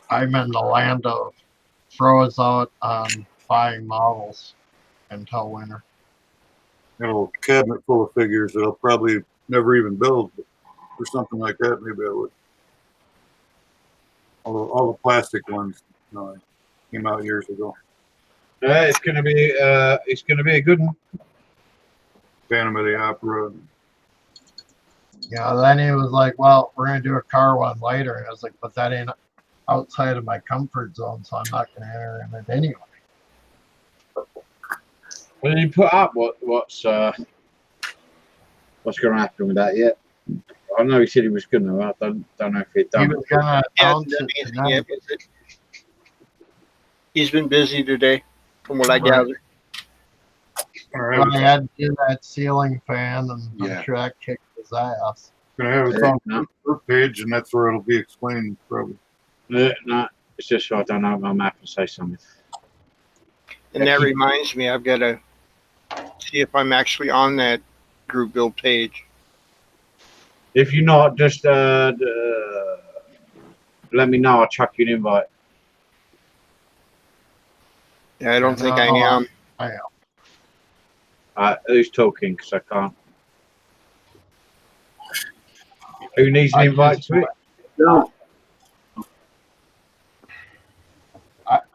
I'm in the land of throws out on buying models until winter. You know, cabinet full of figures that I'll probably never even build. But for something like that, maybe I would. All the plastic ones came out years ago. It's gonna be a good one. Phantom of the Opera. Yeah, then he was like, well, we're going to do a car one later. And I was like, but that ain't outside of my comfort zone, so I'm not going to enter in it anyway. Well, did you put up what's going to happen with that yet? I know he said he was going to. I don't know if he'd He done was going to announce it anything tonight. yet with it. He's been busy today, from what I Right. gather. All right, Well, I had to do that ceiling fan, and Yeah. I'm sure that kicked his ass. gonna have its own Facebook page, and that's where it'll be explained probably. No, it's just so I don't open my map and say something. And that reminds me, I've got to see if I'm actually on that group build page. If you're not, just let me know. I'll chuck you an invite. Yeah, I don't think I No, am. I am. Who's talking? Because I can't. Who needs an I invite just- to it? No.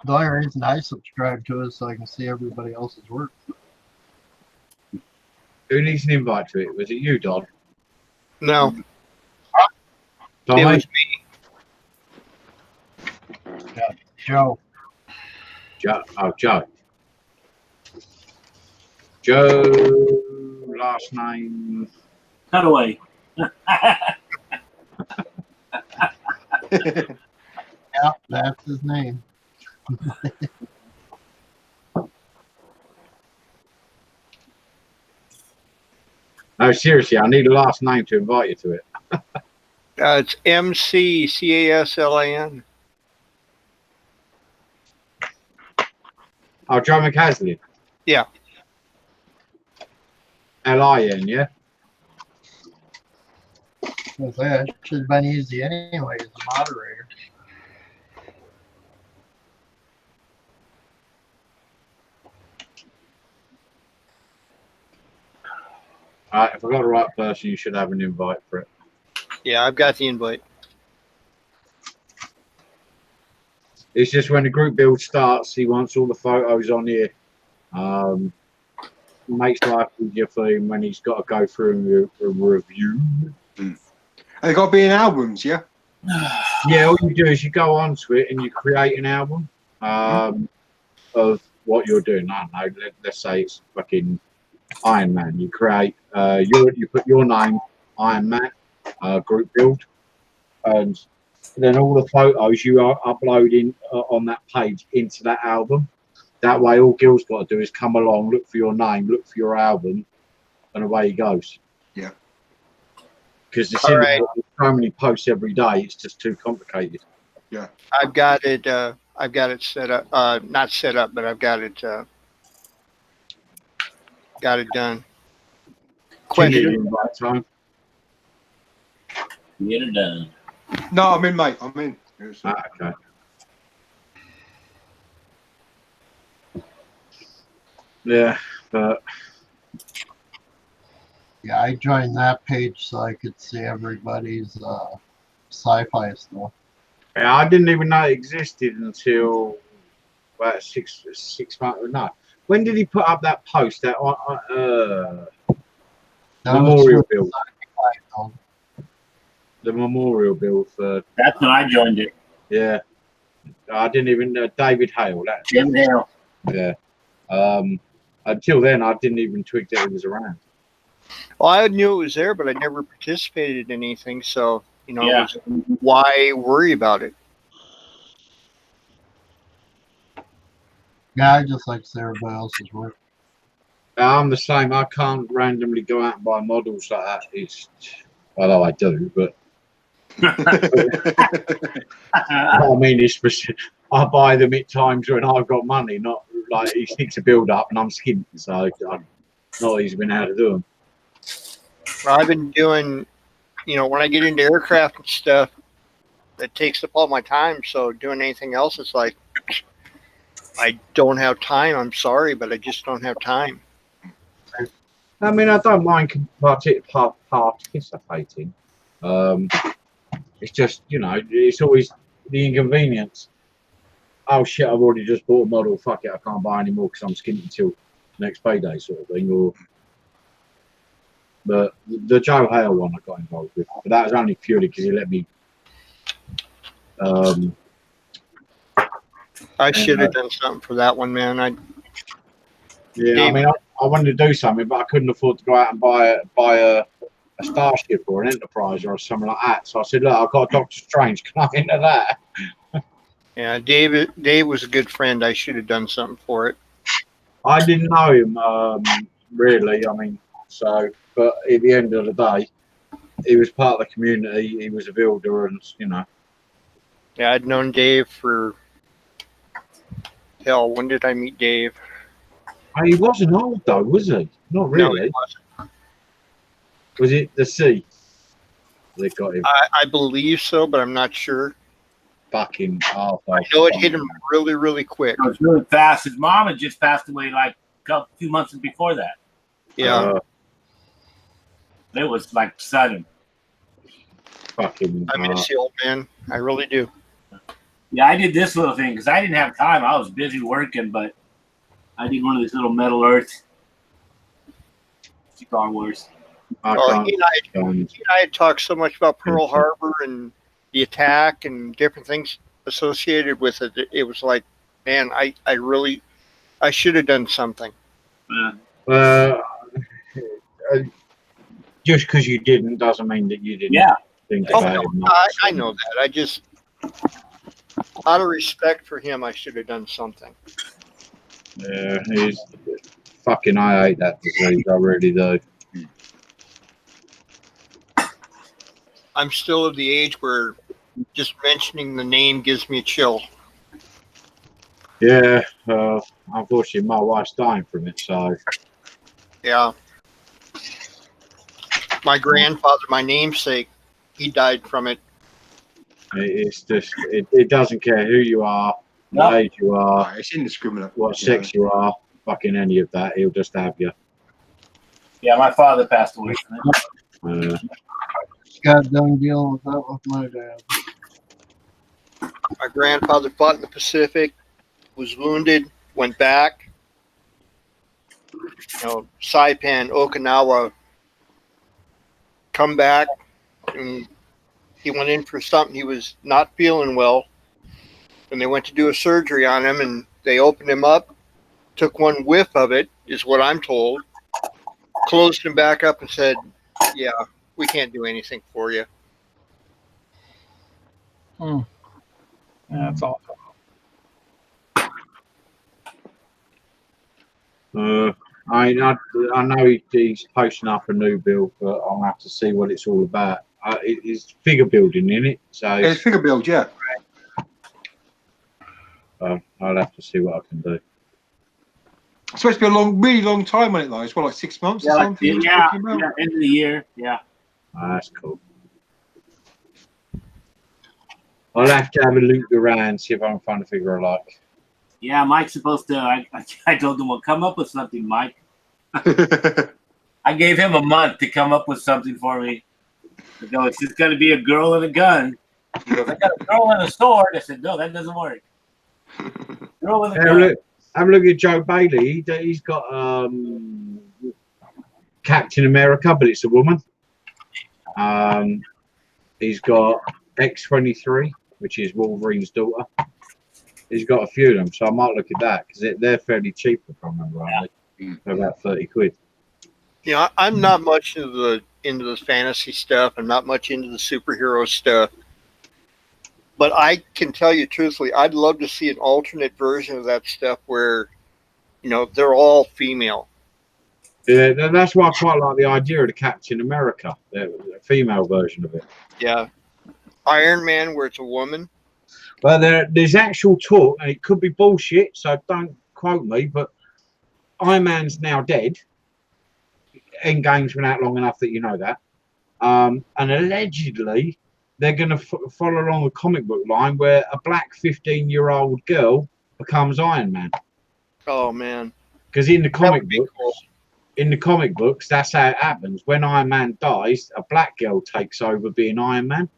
The only reason I subscribe to it is so I can see everybody else's work. Who needs an invite to it? Was it you, Don? No, it Tommy? was me. Joe. Joe. Oh, Joe. Joe. Last name. Cutaway. Yeah, Yep, that's his name. No, seriously, I need a last name to invite you to it. It's MCCASLAN. Oh, Joe McCaslin. Yeah. L-I-N, yeah? That should have been easy anyway as a moderator. Alright, if I got the right person, you should have an invite for it. Yeah, I've got the invite. It's just when the group build starts, he wants all the photos on here. Makes life easier for him when he's got to go through a review. They got to be in albums, yeah? Yeah, all you do is you go onto it and you create an album of what you're doing. I don't know, let's say it's fucking Iron Man. You create, you put your name, Iron Man, group build, and then all the photos you are uploading on that page into that album. That way, all Gil's got to do is come along, look for your name, look for your album, and away he goes. Yeah. Because there's so many posts every day, it's just too complicated. Yeah. I've got it set up. Not set up, but I've got it done. Question. Time. Get it done. No, I'm in, mate. I'm in. Okay. Yeah, but Yeah, I joined that page so I could see everybody's sci-fi stuff. yeah, I didn't even know it existed until about 6 months. No, when did he put up that post? That memorial build. The memorial build for. That's when I joined it. Yeah, I didn't even know David Hale. That's David Hale. Yeah. Until then, I didn't even twig that it was around. Well, I knew it was there, but I never participated in anything. So, you know, Yeah. why worry about it? Yeah, I just like to see everybody else's work. I'm the same. I can't randomly go out and buy models like that. It's, although I do, but I mean, it's I buy them at times when I've got money, not like he sticks a build up and I'm skint, so I'm not easy been able to do them. Well, I've been doing, you know, when I get into aircraft and stuff, it takes up all my time. So doing anything else, it's like, I don't have time. I'm sorry, but I just don't have time. I mean, I don't mind participating. It's just, you know, it's always the inconvenience. Oh shit, I've already just bought a model. Fuck it, I can't buy any more because I'm skint until next payday, sort of thing. Or, but the Joe Hale one I got involved with, but that was only purely because he let me. I should have done something for that one, man. I mean, I wanted to do something, but I couldn't afford to go out and buy a Starship or an Enterprise or something like that. So I said, look, I've got a Doctor Strange. Can I enter that? Yeah, Dave was a good friend. I should have done something for it. I didn't know him really. I mean, so, but at the end of the day, he was part of the community. He was a builder, and you know. Yeah, I'd known Dave for hell. When did I meet Dave? He wasn't old though, was he? Not really. No, he wasn't. Was it the sea? They got him. I believe so, but I'm not sure. Fucking I know it hit him really, really quick. It was really fast. His mom had just passed away like a few months before that. Yeah. It was like sudden. Fucking. I miss the old man. I really do. Yeah, I did this little thing because I didn't have time. I was busy working, but I did one of these little Metal Earth Star Wars. He and I had talked so much about Pearl Harbor and the attack and different things associated with it. It was like, man, I should have done something. Just because you didn't doesn't mean that you didn't. Yeah. Think about it much. I know that. out of respect for him, I should have done something. Yeah, he's fucking. I hate that disease. I really do. I'm still of the age where just mentioning the name gives me a chill. Yeah, unfortunately, my wife's dying from it. So Yeah. My grandfather, my namesake, he died from it. it's just it doesn't care who you are, what age you are, It's indiscriminate. what sex you are, fucking any of that. He'll just have you. Yeah, my father passed away from it. Got done dealing with that with my dad. My grandfather fought in the Pacific, was wounded, went back. Saipan, Okinawa, come back, and he went in for something. He was not feeling well, and they went to do a surgery on him, and they opened him up, took one whiff of it, is what I'm told, closed him back up and said, yeah, we can't do anything for you. Yeah, that's awful. I know he's posting up a new build, but I'll have to see what it's all about. It's figure building, in it? So It's figure build, yeah. I'll have to see what I can do. It's supposed to be a really long time on it, though. It's what, like 6 months or something? Yeah, end of the year. Yeah. That's cool. I'll have to have a look around, see if I can find a figure I like. Yeah, Mike's supposed to. I told him, well, come up with something, Mike. I gave him a month to come up with something for me. I go, it's just got to be a girl and a gun. He goes, I got a girl and a sword. I said, no, that doesn't work. Girl and a gun. Have a look at Joe Bailey. He's got Captain America, but it's a woman. He's got X-23, which is Wolverine's daughter. He's got a few of them, so I might look at that because they're fairly cheap, if I remember rightly. They're about 30 quid. Yeah, I'm not much into the fantasy stuff. I'm not much into the superhero stuff. But I can tell you truthfully, I'd love to see an alternate version of that stuff where, they're all female. Yeah, that's why I quite like the idea of the Captain America, the female version of it. Yeah. Iron Man, where it's a woman. Well, there's actual talk, and it could be bullshit, so don't quote me, but Iron Man's now dead. Endgame's been out long enough that you know that. And allegedly, they're going to follow along the comic book line where a black 15-year-old girl becomes Iron Man. Oh, man. Because in the comic books, that's how it happens. When Iron Man dies, a black girl takes over being Iron Man.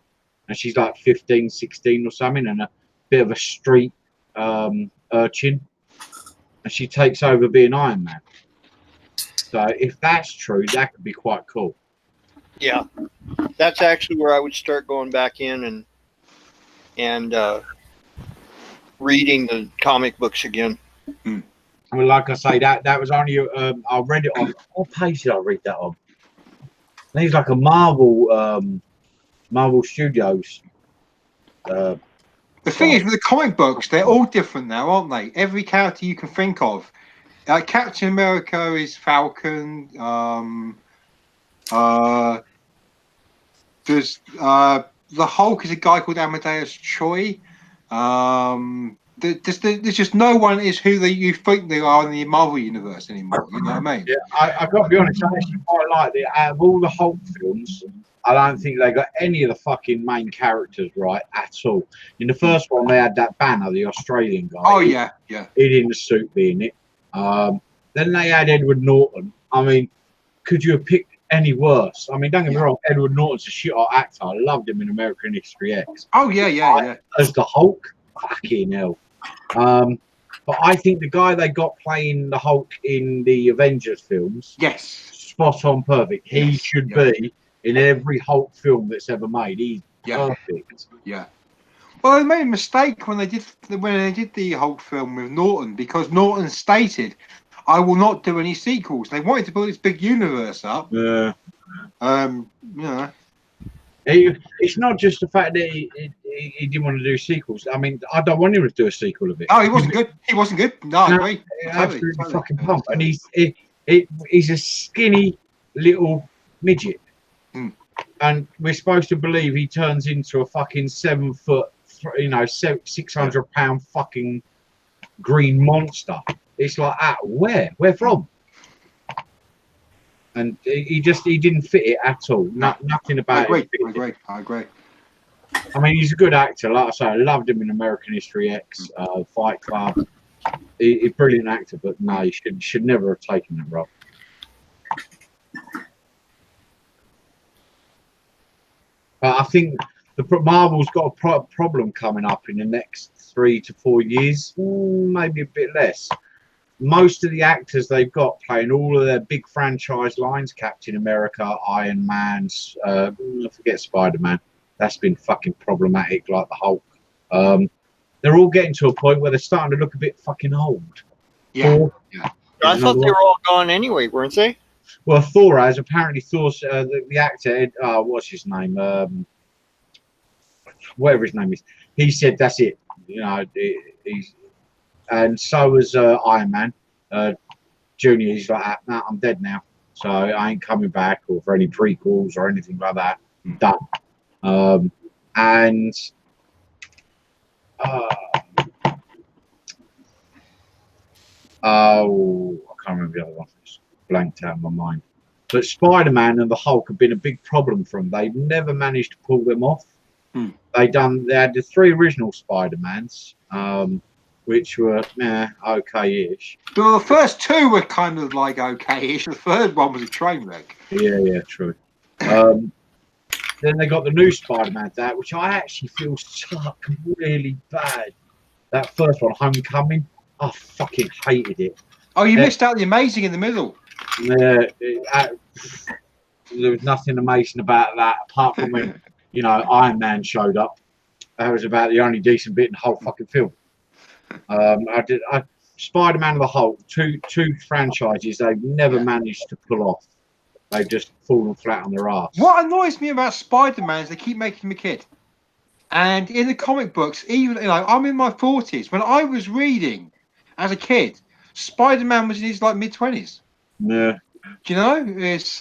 And she's like 15, 16 or something, and a bit of a street urchin. And she takes over being Iron Man. So if that's true, that could be quite cool. Yeah. That's actually where I would start going back in and reading the comic books again. I mean, like I say, that was only I read it on. What page did I read that on? I think it's like a Marvel Studios. The thing is, with the comic books, they're all different now, aren't they? Every character you can think of. Captain America is Falcon. There's the Hulk is a guy called Amadeus Choi. There's just no one is who you think they are in the Marvel universe anymore. You know what I mean? Yeah, I've got to be honest. I actually quite like it. Out of all the Hulk films, I don't think they got any of the fucking main characters right at all. In the first one, they had that Banner, the Australian guy. Oh yeah. He in the suit being it. Then they had Edward Norton. I mean, could you have picked any worse? I mean, don't get me wrong, Edward Norton's a shit-hot actor. I loved him in American History X. Oh yeah. As the Hulk, fucking hell. But I think the guy they got playing the Hulk in the Avengers films, spot on perfect. He should be in every Hulk film that's ever made. He's perfect. Yeah. Well, they made a mistake when they did the Hulk film with Norton, because Norton stated, "I will not do any sequels." They wanted to build this big universe up. Yeah. You know. It's not just the fact that he didn't want to do sequels. I mean, I don't want him to do a sequel of it. Oh, he wasn't good. He wasn't good. No, I agree. Absolutely fucking pumped. And he's a skinny little midget. And we're supposed to believe he turns into a fucking 7 foot, 600 pound fucking green monster. It's like, where from? And he didn't fit it at all. Nothing about it. I agree. I mean, he's a good actor. Like I say, I loved him in American History X, Fight Club. He's a brilliant actor, but no, he should never have taken that role. But I think Marvel's got a problem coming up in the next 3 to 4 years, maybe a bit less. Most of the actors they've got playing all of their big franchise lines, Captain America, Iron Man, forget Spider-Man. That's been fucking problematic, like the Hulk. They're all getting to a point where they're starting to look a bit fucking old. Yeah. I thought they were all gone anyway, weren't they? Well, Thor has. Apparently Thor's the actor, what's his name? Whatever his name is. He said that's it. He's, and so was Iron Man. Junior, he's like, nah, I'm dead now. So I ain't coming back or for any prequels or anything like that. I'm done. I can't remember the other one. It's blanked out of my mind. But Spider-Man and the Hulk have been a big problem for them. They've never managed to pull them off. They had the 3 original Spider-Mans, which were okay-ish. Well, the first 2 were kind of like okay-ish. The third one was a train wreck. Yeah, true. Then they got the new Spider-Man out, which I actually feel suck really bad. That first one, Homecoming, I fucking hated it. Oh, you missed out the amazing in the middle. Yeah, there was nothing amazing about that apart from when Iron Man showed up. That was about the only decent bit in the whole fucking film. Spider-Man and the Hulk, two franchises they've never managed to pull off. They've just fallen flat on their ass. What annoys me about Spider-Man is they keep making him a kid. And in the comic books, even I'm in my 40s. When I was reading as a kid, Spider-Man was in his mid-20s. Yeah. Do you know? It's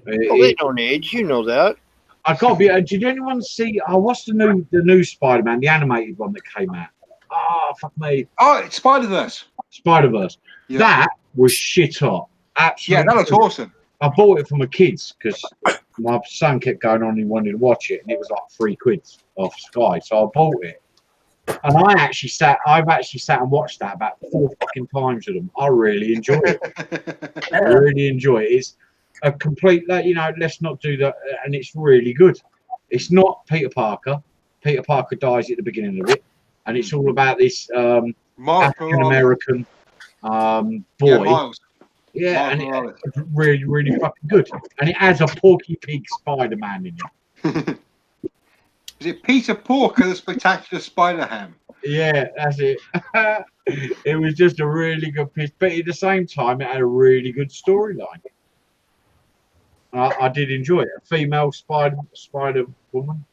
they don't age, you know that. I can't be. Did anyone see? What's the new Spider-Man, the animated one that came out? Oh, fuck me. Oh, it's Spider-Verse. Spider-Verse. Yeah. That was shit hot. Absolutely. Yeah, that looks awesome. I bought it for my kids because my son kept going on and he wanted to watch it, and it was like £3 off Sky, so I bought it. And I've actually sat and watched that about 4 fucking times with them. I really enjoy it. I really enjoy it. It's a complete, let's not do that, and it's really good. It's not Peter Parker. Peter Parker dies at the beginning of it, and it's all about this African American boy. Yeah, Miles. Yeah, and it's really, really fucking good. And it has a Porky Pig Spider-Man in it. Is it Peter Porker, the Spectacular Spider-Ham? Yeah, that's it. It was just a really good piece, but at the same time, it had a really good storyline. I did enjoy it. A female Spider Woman,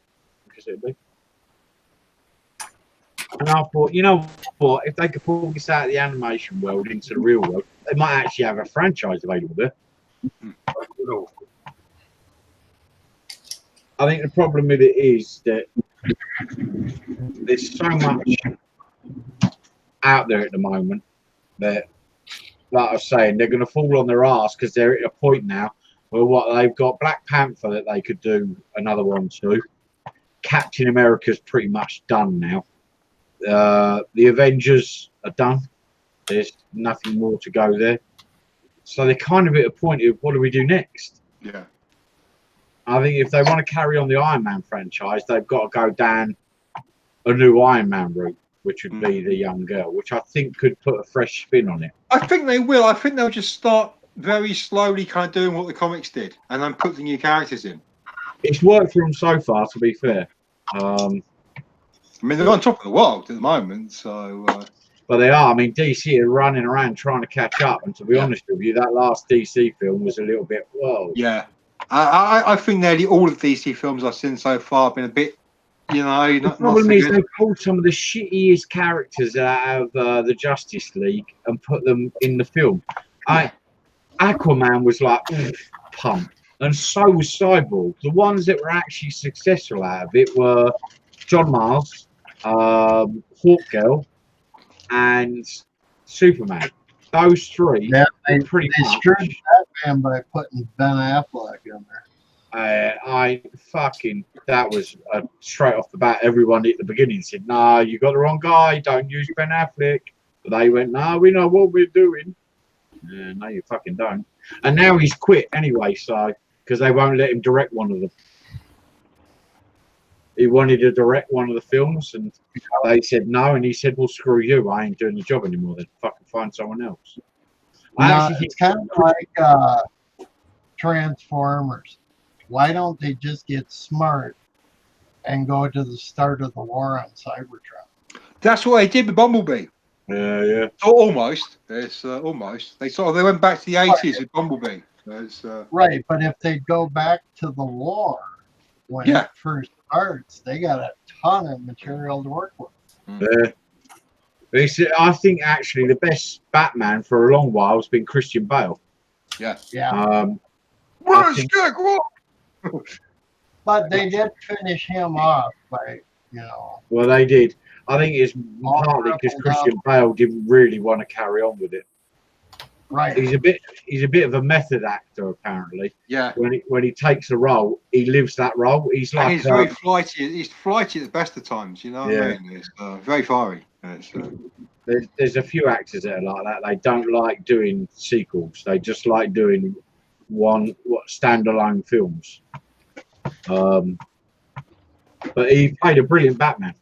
I guess it'd be. And I thought, you know what? If they could pull this out of the animation world into the real world, they might actually have a franchise available there. I think the problem with it is that there's so much out there at the moment that, like I was saying, they're going to fall on their ass because they're at a point now where they've got Black Panther that they could do another one to. Captain America's pretty much done now. The Avengers are done. There's nothing more to go there. So they're kind of at a point of what do we do next? Yeah. I think if they want to carry on the Iron Man franchise, they've got to go down a new Iron Man route, which would be the young girl, which I think could put a fresh spin on it. I think they will. I think they'll just start very slowly kind of doing what the comics did and then put the new characters in. It's worked for them so far, to be fair. I mean, they're on top of the world at the moment, so... But they are. I mean, DC are running around trying to catch up. And to be honest with you, that last DC film was a little bit, whoa. Yeah. I think nearly all of DC films I've seen so far have been a bit, you know, The not problem so is good. they pulled some of the shittiest characters out of the Justice League and put them in the film. Aquaman was like pump, and so was Cyborg. The ones that were actually successful out of it were John Mars, Hawkgirl, and Superman. Those three Yeah, were they pretty much. screwed Batman by putting Ben Affleck in there. That was straight off the bat. Everyone at the beginning said, "Nah, you got the wrong guy. Don't use Ben Affleck." But they went, "Nah, we know what we're doing." Yeah, no, you fucking don't. And now he's quit anyway, so because they won't let him direct one of them. He wanted to direct one of the films, and they said no. And he said, "Well, screw you. I ain't doing the job anymore. Then fucking find someone else." No, it's kind of like Transformers. Why don't they just get smart and go to the start of the war on Cybertron? That's what they did with Bumblebee. Yeah. Almost. It's almost. They went back to the 80s with Bumblebee. Right, but if they go back to the war when it first starts, they got a ton of material to work with. I think actually the best Batman for a long while has been Christian Bale. Yeah. But they did finish him off by, you know. Well, they did. I think it's partly because Christian Bale didn't really want to carry on with it. Right. He's a bit of a method actor, apparently. Yeah. When he takes a role, he lives that role. He's like he's very flighty. He's flighty at the best of times. You know what I mean? It's very fiery. There's a few actors that are like that. They don't like doing sequels. They just like doing standalone films. But he played a brilliant Batman.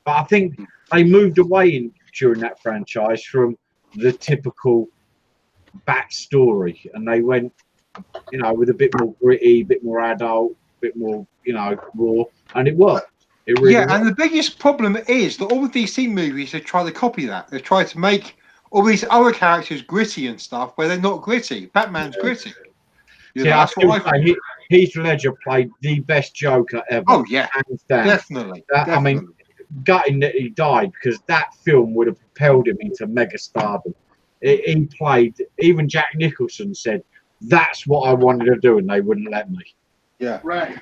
But I think they moved away during that franchise from the typical Bat story, and they went, you know, with a bit more gritty, a bit more adult, a bit more, you know, raw, and it worked. It really worked. And the biggest problem is that all the DC movies they try to copy that. They try to make all these other characters gritty and stuff, where they're not gritty. Batman's gritty. That's what I think. Heath Ledger played the best Joker ever. Oh yeah, hands down. Definitely. I mean, gutting that he died, because that film would have propelled him into mega stardom. He played. Even Jack Nicholson said, "That's what I wanted to do," and they wouldn't let me. Yeah. Right.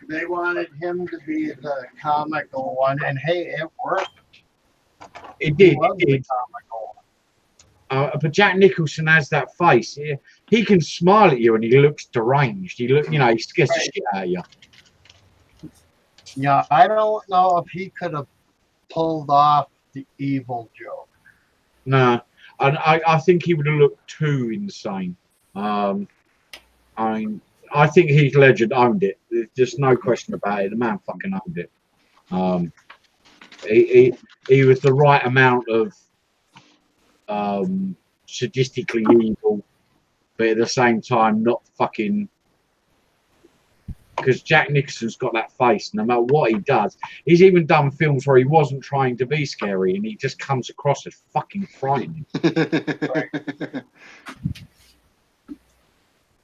They wanted him to be the comical one, and hey, it worked. It did. But Jack Nicholson has that face. He can smile at you, and he looks deranged. He scares the shit out of you. Yeah, I don't know if he could have pulled off the evil joke. No, and I think he would have looked too insane. I think Heath Ledger owned it. There's just no question about it. The man fucking owned it. He was the right amount of sadistically evil, but at the same time not fucking. Because Jack Nicholson's got that face, no matter what he does. He's even done films where he wasn't trying to be scary, and he just comes across as fucking frightening.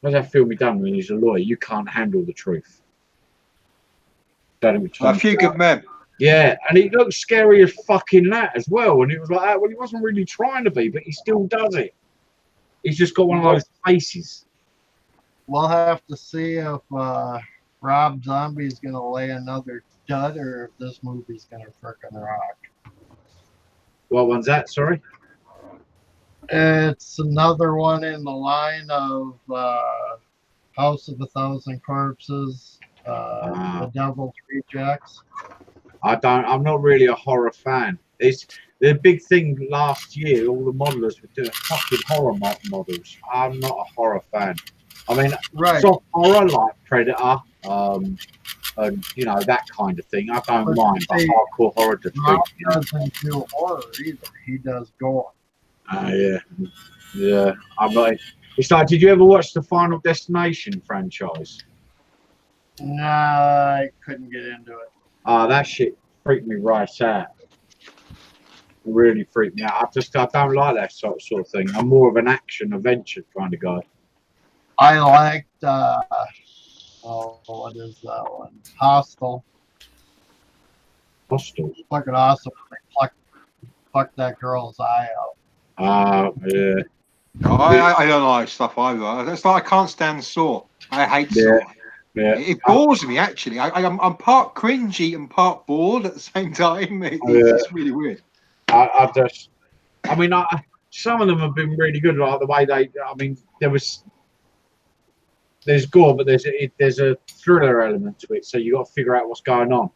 What's that film he done when he's a lawyer? You Can't Handle the Truth. A Few Good Men. Yeah, and he looks scary as fucking that as well. And it was like, well, he wasn't really trying to be, but he still does it. He's just got one of those faces. We'll have to see if Rob Zombie's going to lay another dud, or if this movie's going to frickin' rock. What one's that? Sorry? It's another one in the line of House of a Thousand Corpses, The Devil's Rejects. I'm not really a horror fan. It's the big thing last year. All the modelers were doing fucking horror models. I'm not a horror fan. I mean, soft horror like Predator, and that kind of thing. I don't mind, but hardcore horror just Rob doesn't do horror either. He does gore. Yeah. I'm not. It's like, did you ever watch the Final Destination franchise? Nah, I couldn't get into it. That shit freaked me right out. Really freaked me out. I don't like that sort of thing. I'm more of an action adventure kind of guy. I liked Oh, what is that one? Hostel. Hostel. Fucking awesome. They pluck that girl's eye out. Yeah. I don't like stuff either. It's like I can't stand Saw. I hate Saw. Yeah. It bores me actually. I'm part cringy and part bored at the same time. It's really weird. I mean, some of them have been really good. Like the way there's gore, but there's a thriller element to it. So you got to figure out what's going on.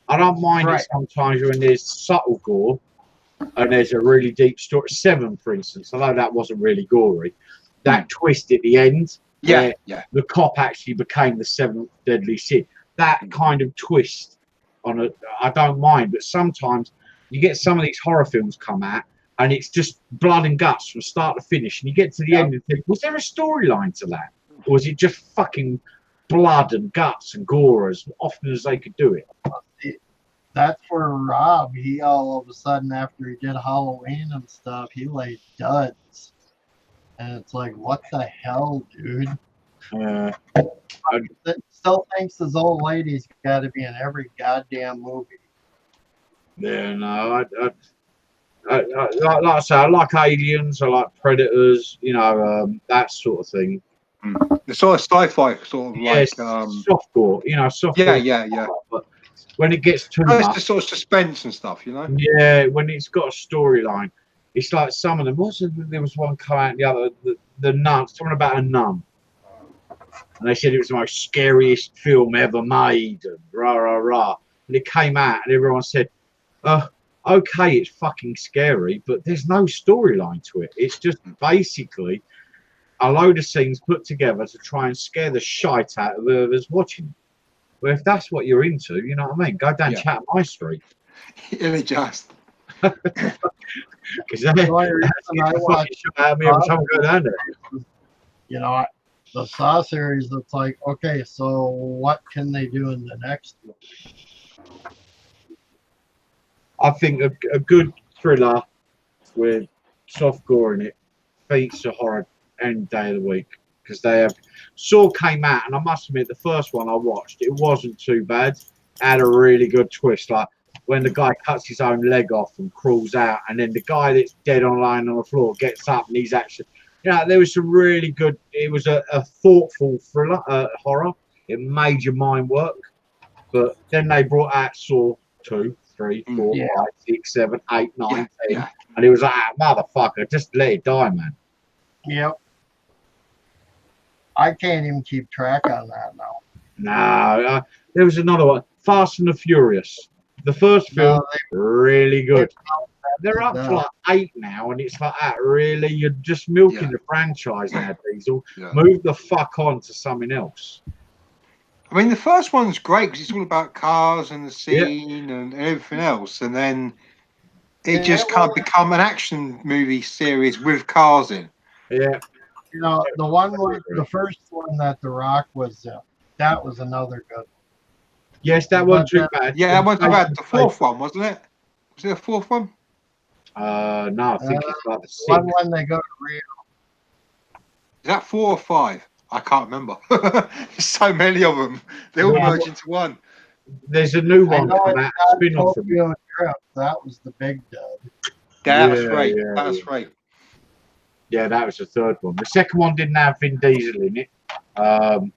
I don't mind it sometimes when there's subtle gore and there's a really deep story. Seven, for instance, although that wasn't really gory, that twist at the end, where the cop actually became the seventh deadly sin. That kind of twist I don't mind, but sometimes you get some of these horror films come out and it's just blood and guts from start to finish, and you get to the end and think, was there a storyline to that, or was it just fucking blood and guts and gore as often as they could do it? That's where Rob, he all of a sudden, after he did Halloween and stuff, he laid duds. And it's like, what the hell, dude? Still thinks this old lady's got to be in every goddamn movie. Yeah, no, like I say, I like Aliens, I like Predators, that sort of thing. The sort of sci-fi sort of like softcore, softcore. Yeah. But when it gets too much, the sort of suspense and stuff, Yeah, when it's got a storyline, it's like some of them. There was one come out, the other, the nun, something about a nun, and they said it was the most scariest film ever made, and rah rah rah. And it came out, and everyone said, okay, it's fucking scary, but there's no storyline to it. It's just basically a load of scenes put together to try and scare the shite out of whoever's watching. Well, if that's what you're into, you know what I mean? Go down Chatham High Street. Really just. Because the Saw series, it's like, okay, so what can they do in the next one? I think a good thriller with soft gore in it beats a horror any day of the week, because they have. Saw came out, and I must admit, the first one I watched, it wasn't too bad. It had a really good twist, like when the guy cuts his own leg off and crawls out, and then the guy that's dead on lying on the floor gets up, and he's actually, there was some really good. It was a thoughtful thriller, horror. It made your mind work. But then they brought out Saw 2, 3, 4, 5, 6, 7, 8, 9, 10, and it was like, motherfucker, just let it die, man. Yep. I can't even keep track on that now. No, there was another one, Fast and the Furious. The first film, really good. They're up to like 8 now, and it's like that. Really, you're just milking the franchise now, Diesel. Move the fuck on to something else. I mean, the first one's great because it's all about cars and the scene and everything else, and then it just can't become an action movie series with cars in. Yeah. The first one that The Rock was in, that was another good one. Yes, that wasn't too bad. Yeah, that wasn't too bad. The fourth one, wasn't it? Was it a fourth one? No, I think it's like the 6th. One when they go to Rio. Is that 4 or 5? I can't remember. There's so many of them. They all merge into one. There's a new one coming out, spin-off from Tokyo Drift. That was the big dud. That was great. That was great. Yeah, that was the third one. The second one didn't have Vin Diesel in it. The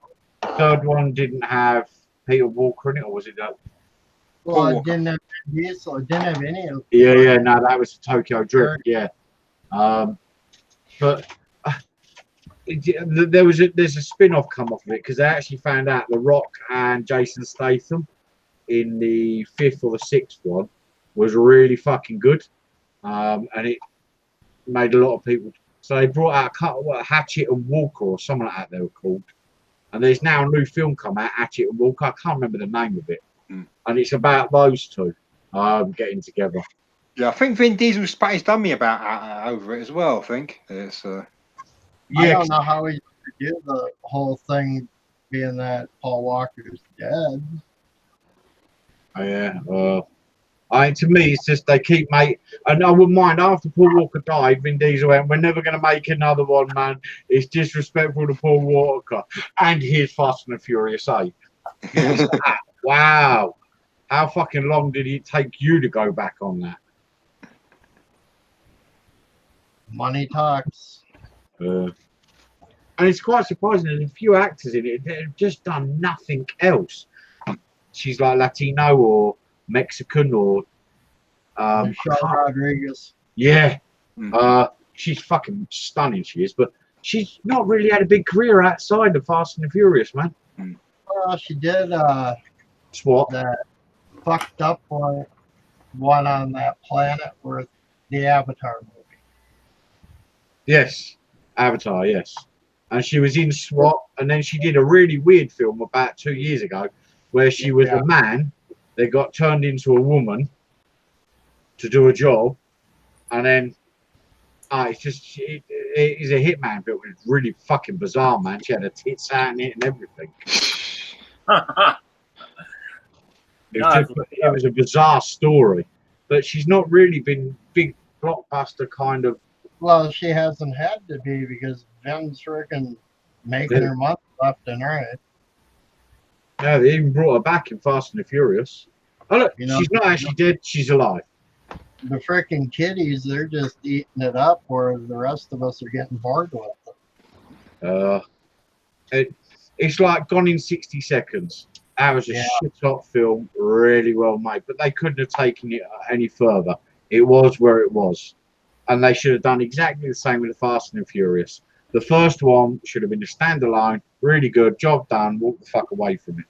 third one didn't have Peter Walker in it, or was it that? Well, it didn't have Vin Diesel. It didn't have any of them. Yeah, no, that was Tokyo Drift. Yeah, but there's a spin-off come off of it, because they actually found out The Rock and Jason Statham in the 5th or the 6th one was really fucking good, and it made a lot of people. So they brought out Hatchet and Walker or something like that they were called. And there's now a new film come out, Hatchet and Walker. I can't remember the name of it. And it's about those two getting together. Yeah, I think Vin Diesel spat his dummy about over it as well, I think. It's, I don't know how he could do the whole thing being that Paul Walker's dead. Oh, yeah. To me, it's just they keep and I wouldn't mind after Paul Walker died, Vin Diesel went, we're never going to make another one, man. It's disrespectful to Paul Walker. And here's Fast and the Furious 8. Wow. How fucking long did it take you to go back on that? Money talks. And it's quite surprising. There's a few actors in it that have just done nothing else. She's like Latino or Mexican or Michelle Rodriguez. Yeah. She's fucking stunning, she is, but she's not really had a big career outside of Fast and the Furious, man. Well, she did SWAT. that fucked up one on that planet with the Avatar movie. Yes. Avatar, yes. And she was in SWAT, and then she did a really weird film about 2 years ago where she was a man that got turned into a woman to do a job, and then it's just it is a hitman film. It's really fucking bizarre, man. She had her tits out in it and everything. It was a bizarre story, but she's not really been big blockbuster kind of. Well, she hasn't had to be because Vin's freaking making her money left and right. Yeah, they even brought her back in Fast and the Furious. Oh look, she's not actually dead. She's alive. The freaking kiddies, they're just eating it up, where the rest of us are getting bored with it. It's like Gone in 60 Seconds. That was a shit hot film, really well made, but they couldn't have taken it any further. It was where it was, and they should have done exactly the same with the Fast and the Furious. The first one should have been a standalone, really good, job done. Walk the fuck away from it.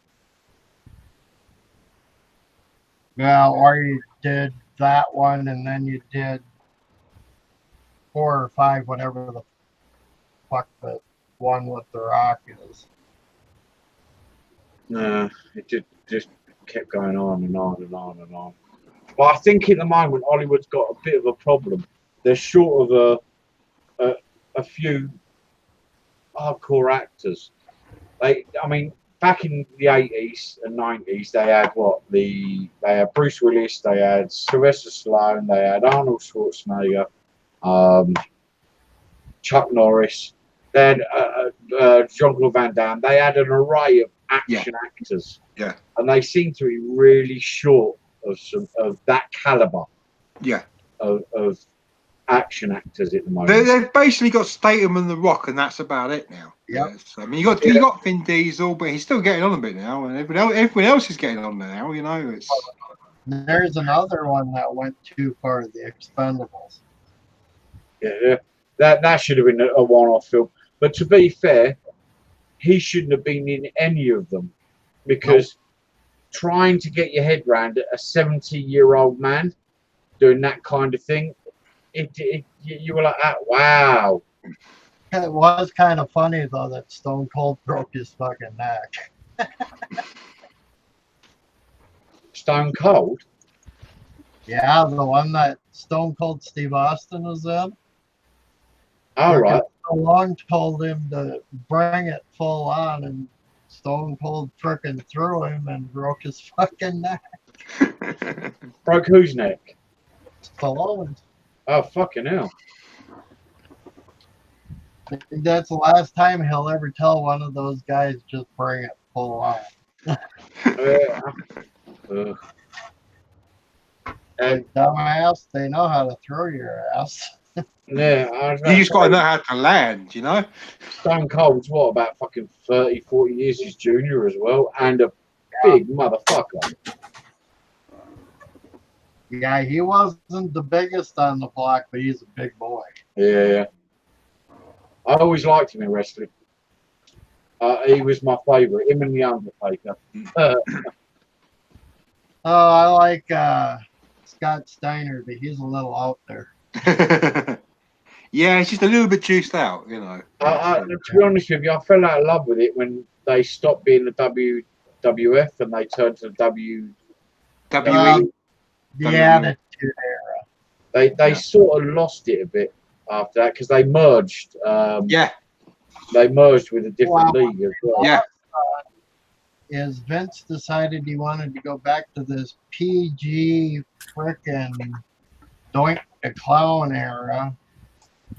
Well, or you did that one, and then you did 4 or 5, whatever the fuck the one with The Rock is. No, it just kept going on and on and on and on. But I think at the moment Hollywood's got a bit of a problem. They're short of a few hardcore actors. I mean, back in the 80s and 90s, they had they had Bruce Willis, they had Sylvester Stallone, they had Arnold Schwarzenegger, Chuck Norris, they had Jean-Claude Van Damme. They had an array of action actors. Yeah. And they seem to be really short of that caliber. Yeah. Of action actors at the moment. They've basically got Statham and The Rock, and that's about it now. Yep. Yes. I mean, you got Vin Diesel, but he's still getting on a bit now, and everyone else is getting on now. You know, it's. There's another one that went too far, The Expendables. Yeah, that should have been a one-off film. But to be fair, he shouldn't have been in any of them, because trying to get your head around a 70-year-old man doing that kind of thing, you were like, wow. It was kind of funny though that Stone Cold broke his fucking neck. Stone Cold? Yeah, the one that Stone Cold Steve Austin was in. All right. Stallone told him to bring it full on, and Stone Cold frickin' threw him and broke his fucking neck. Broke whose neck? Stallone's. Oh, fucking hell. I think that's the last time he'll ever tell one of those guys just bring it full on. And dumbass, they know how to throw your ass. Yeah, you just got to know how to land, you know? Stone Cold's about fucking 30, 40 years his junior as well, and a big motherfucker. Yeah, he wasn't the biggest on the block, but he's a big boy. Yeah. I always liked him in wrestling. He was my favourite, him and The Undertaker. I like Scott Steiner, but he's a little out there. Yeah, it's just a little bit juiced out, you know. To be honest with you, I fell out of love with it when they stopped being the WWF and they turned to the WWE. The Attitude Era. They sort of lost it a bit after that because they merged. They merged with a different league as well. Yeah. Is Vince decided he wanted to go back to this PG frickin' Doink the Clown era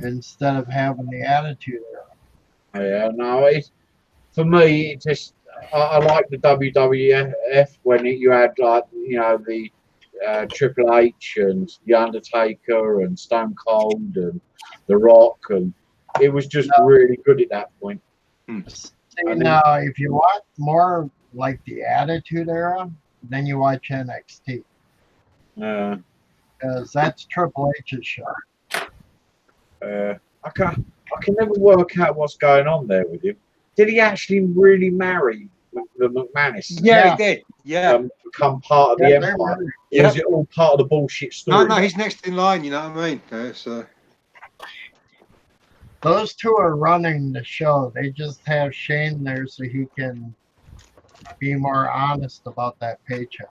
instead of having the Attitude Era. Yeah, no, it's, for me, it just I like the WWF when you had like the Triple H and the Undertaker and Stone Cold and The Rock, and it was just really good at that point. See, now, if you want more like the Attitude Era, then you watch NXT. Because that's Triple H's show. I can never work out what's going on there with him. Did he actually really marry the McManus? Yeah, he did. Yeah. Become part of the Empire. Or is it all part of the bullshit story? No, he's next in line. You know what I mean? So. Those two are running the show. They just have Shane there so he can be more honest about that paycheck.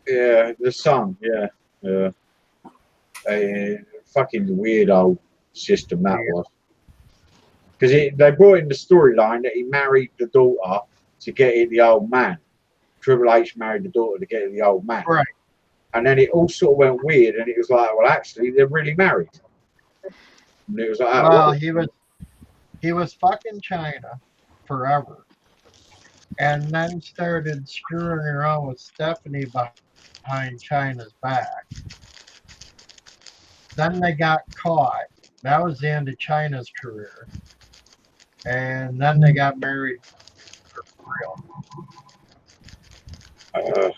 Yeah, the son. Yeah. A fucking weird old system that was. Because they brought in the storyline that he married the daughter to get at the old man. Triple H married the daughter to get at the old man. Right. And then it all sort of went weird, and it was like, well, actually, they're really married. And it was like, well, he was fucking China forever, and then started screwing around with Stephanie behind China's back. Then they got caught. That was the end of China's career. And then they got married for real.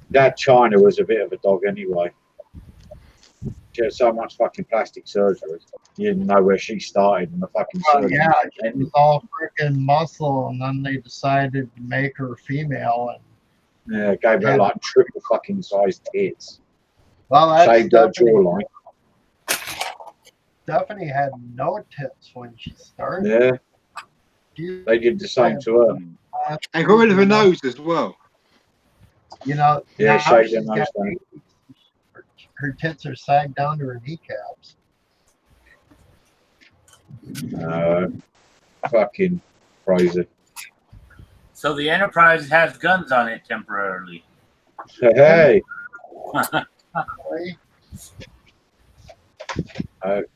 That China was a bit of a dog anyway. She had so much fucking plastic surgery. You didn't know where she started and the fucking surgery. Yeah, it was all freaking muscle, and then they decided to make her female. And yeah, gave her like triple fucking sized tits. Well, that's saved her jawline. Stephanie had no tits when she started. Yeah. They did the same to her. And got rid of her nose as well. You know, yeah, shaved her nose down. Her tits are sagged down to her kneecaps. Fucking crazy. So the Enterprise has guns on it temporarily. Hey.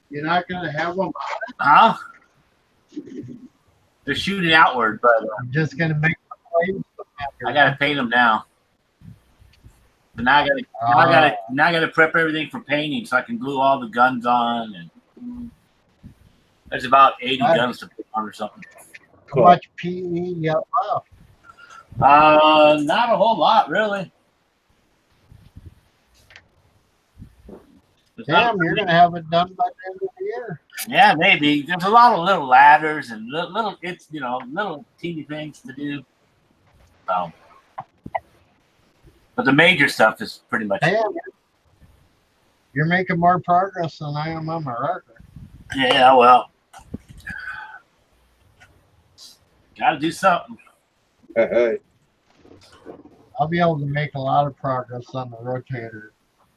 You're not going to have them. Huh? They're shooting outward, but I'm just going to make the flames. I got to paint them now. But now I gotta prep everything for painting so I can glue all the guns on. And there's about 80 guns to put on or something. How much PE you got left? Not a whole lot, really. Damn, you're going to have it done by the end of the year. Yeah, maybe. There's a lot of little ladders and little teeny things to do. So, but the major stuff is pretty much. Damn, you're making more progress than I am on my record. Yeah, well, gotta do something. Hey. I'll be able to make a lot of progress on the rotator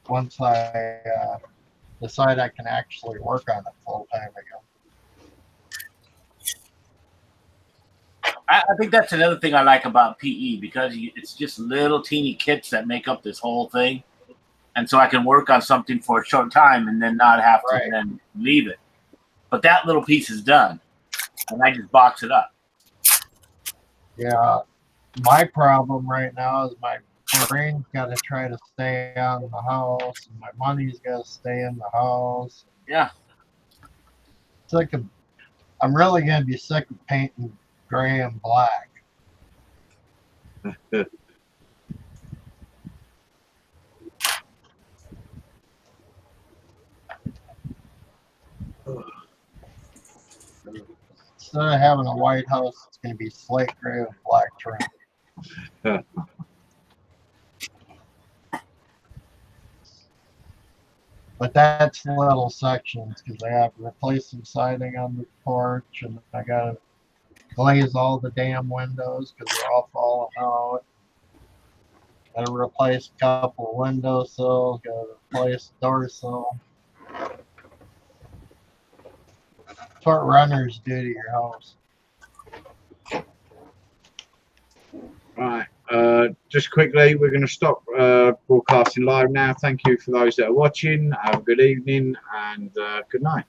once I decide I can actually work on it full time again. I think that's another thing I like about PE because it's just little teeny kits that make up this whole thing. And so I can work on something for a short time and then not have to then leave it. But that little piece is done. And I just box it up. Yeah. My problem right now is my brain's got to try to stay on the house, and my money's got to stay in the house. Yeah. It's like I'm really going to be sick of painting gray and black. Instead of having a white house, it's going to be slate gray with black trim. But that's little sections because I have to replace some siding on the porch, and I got to glaze all the damn windows because they're all falling out. Got to replace a couple of windowsills. Got to replace door sill. That's what runners do to your house. Right. Just quickly, we're going to stop broadcasting live now. Thank you for those that are watching. Have a good evening and good night.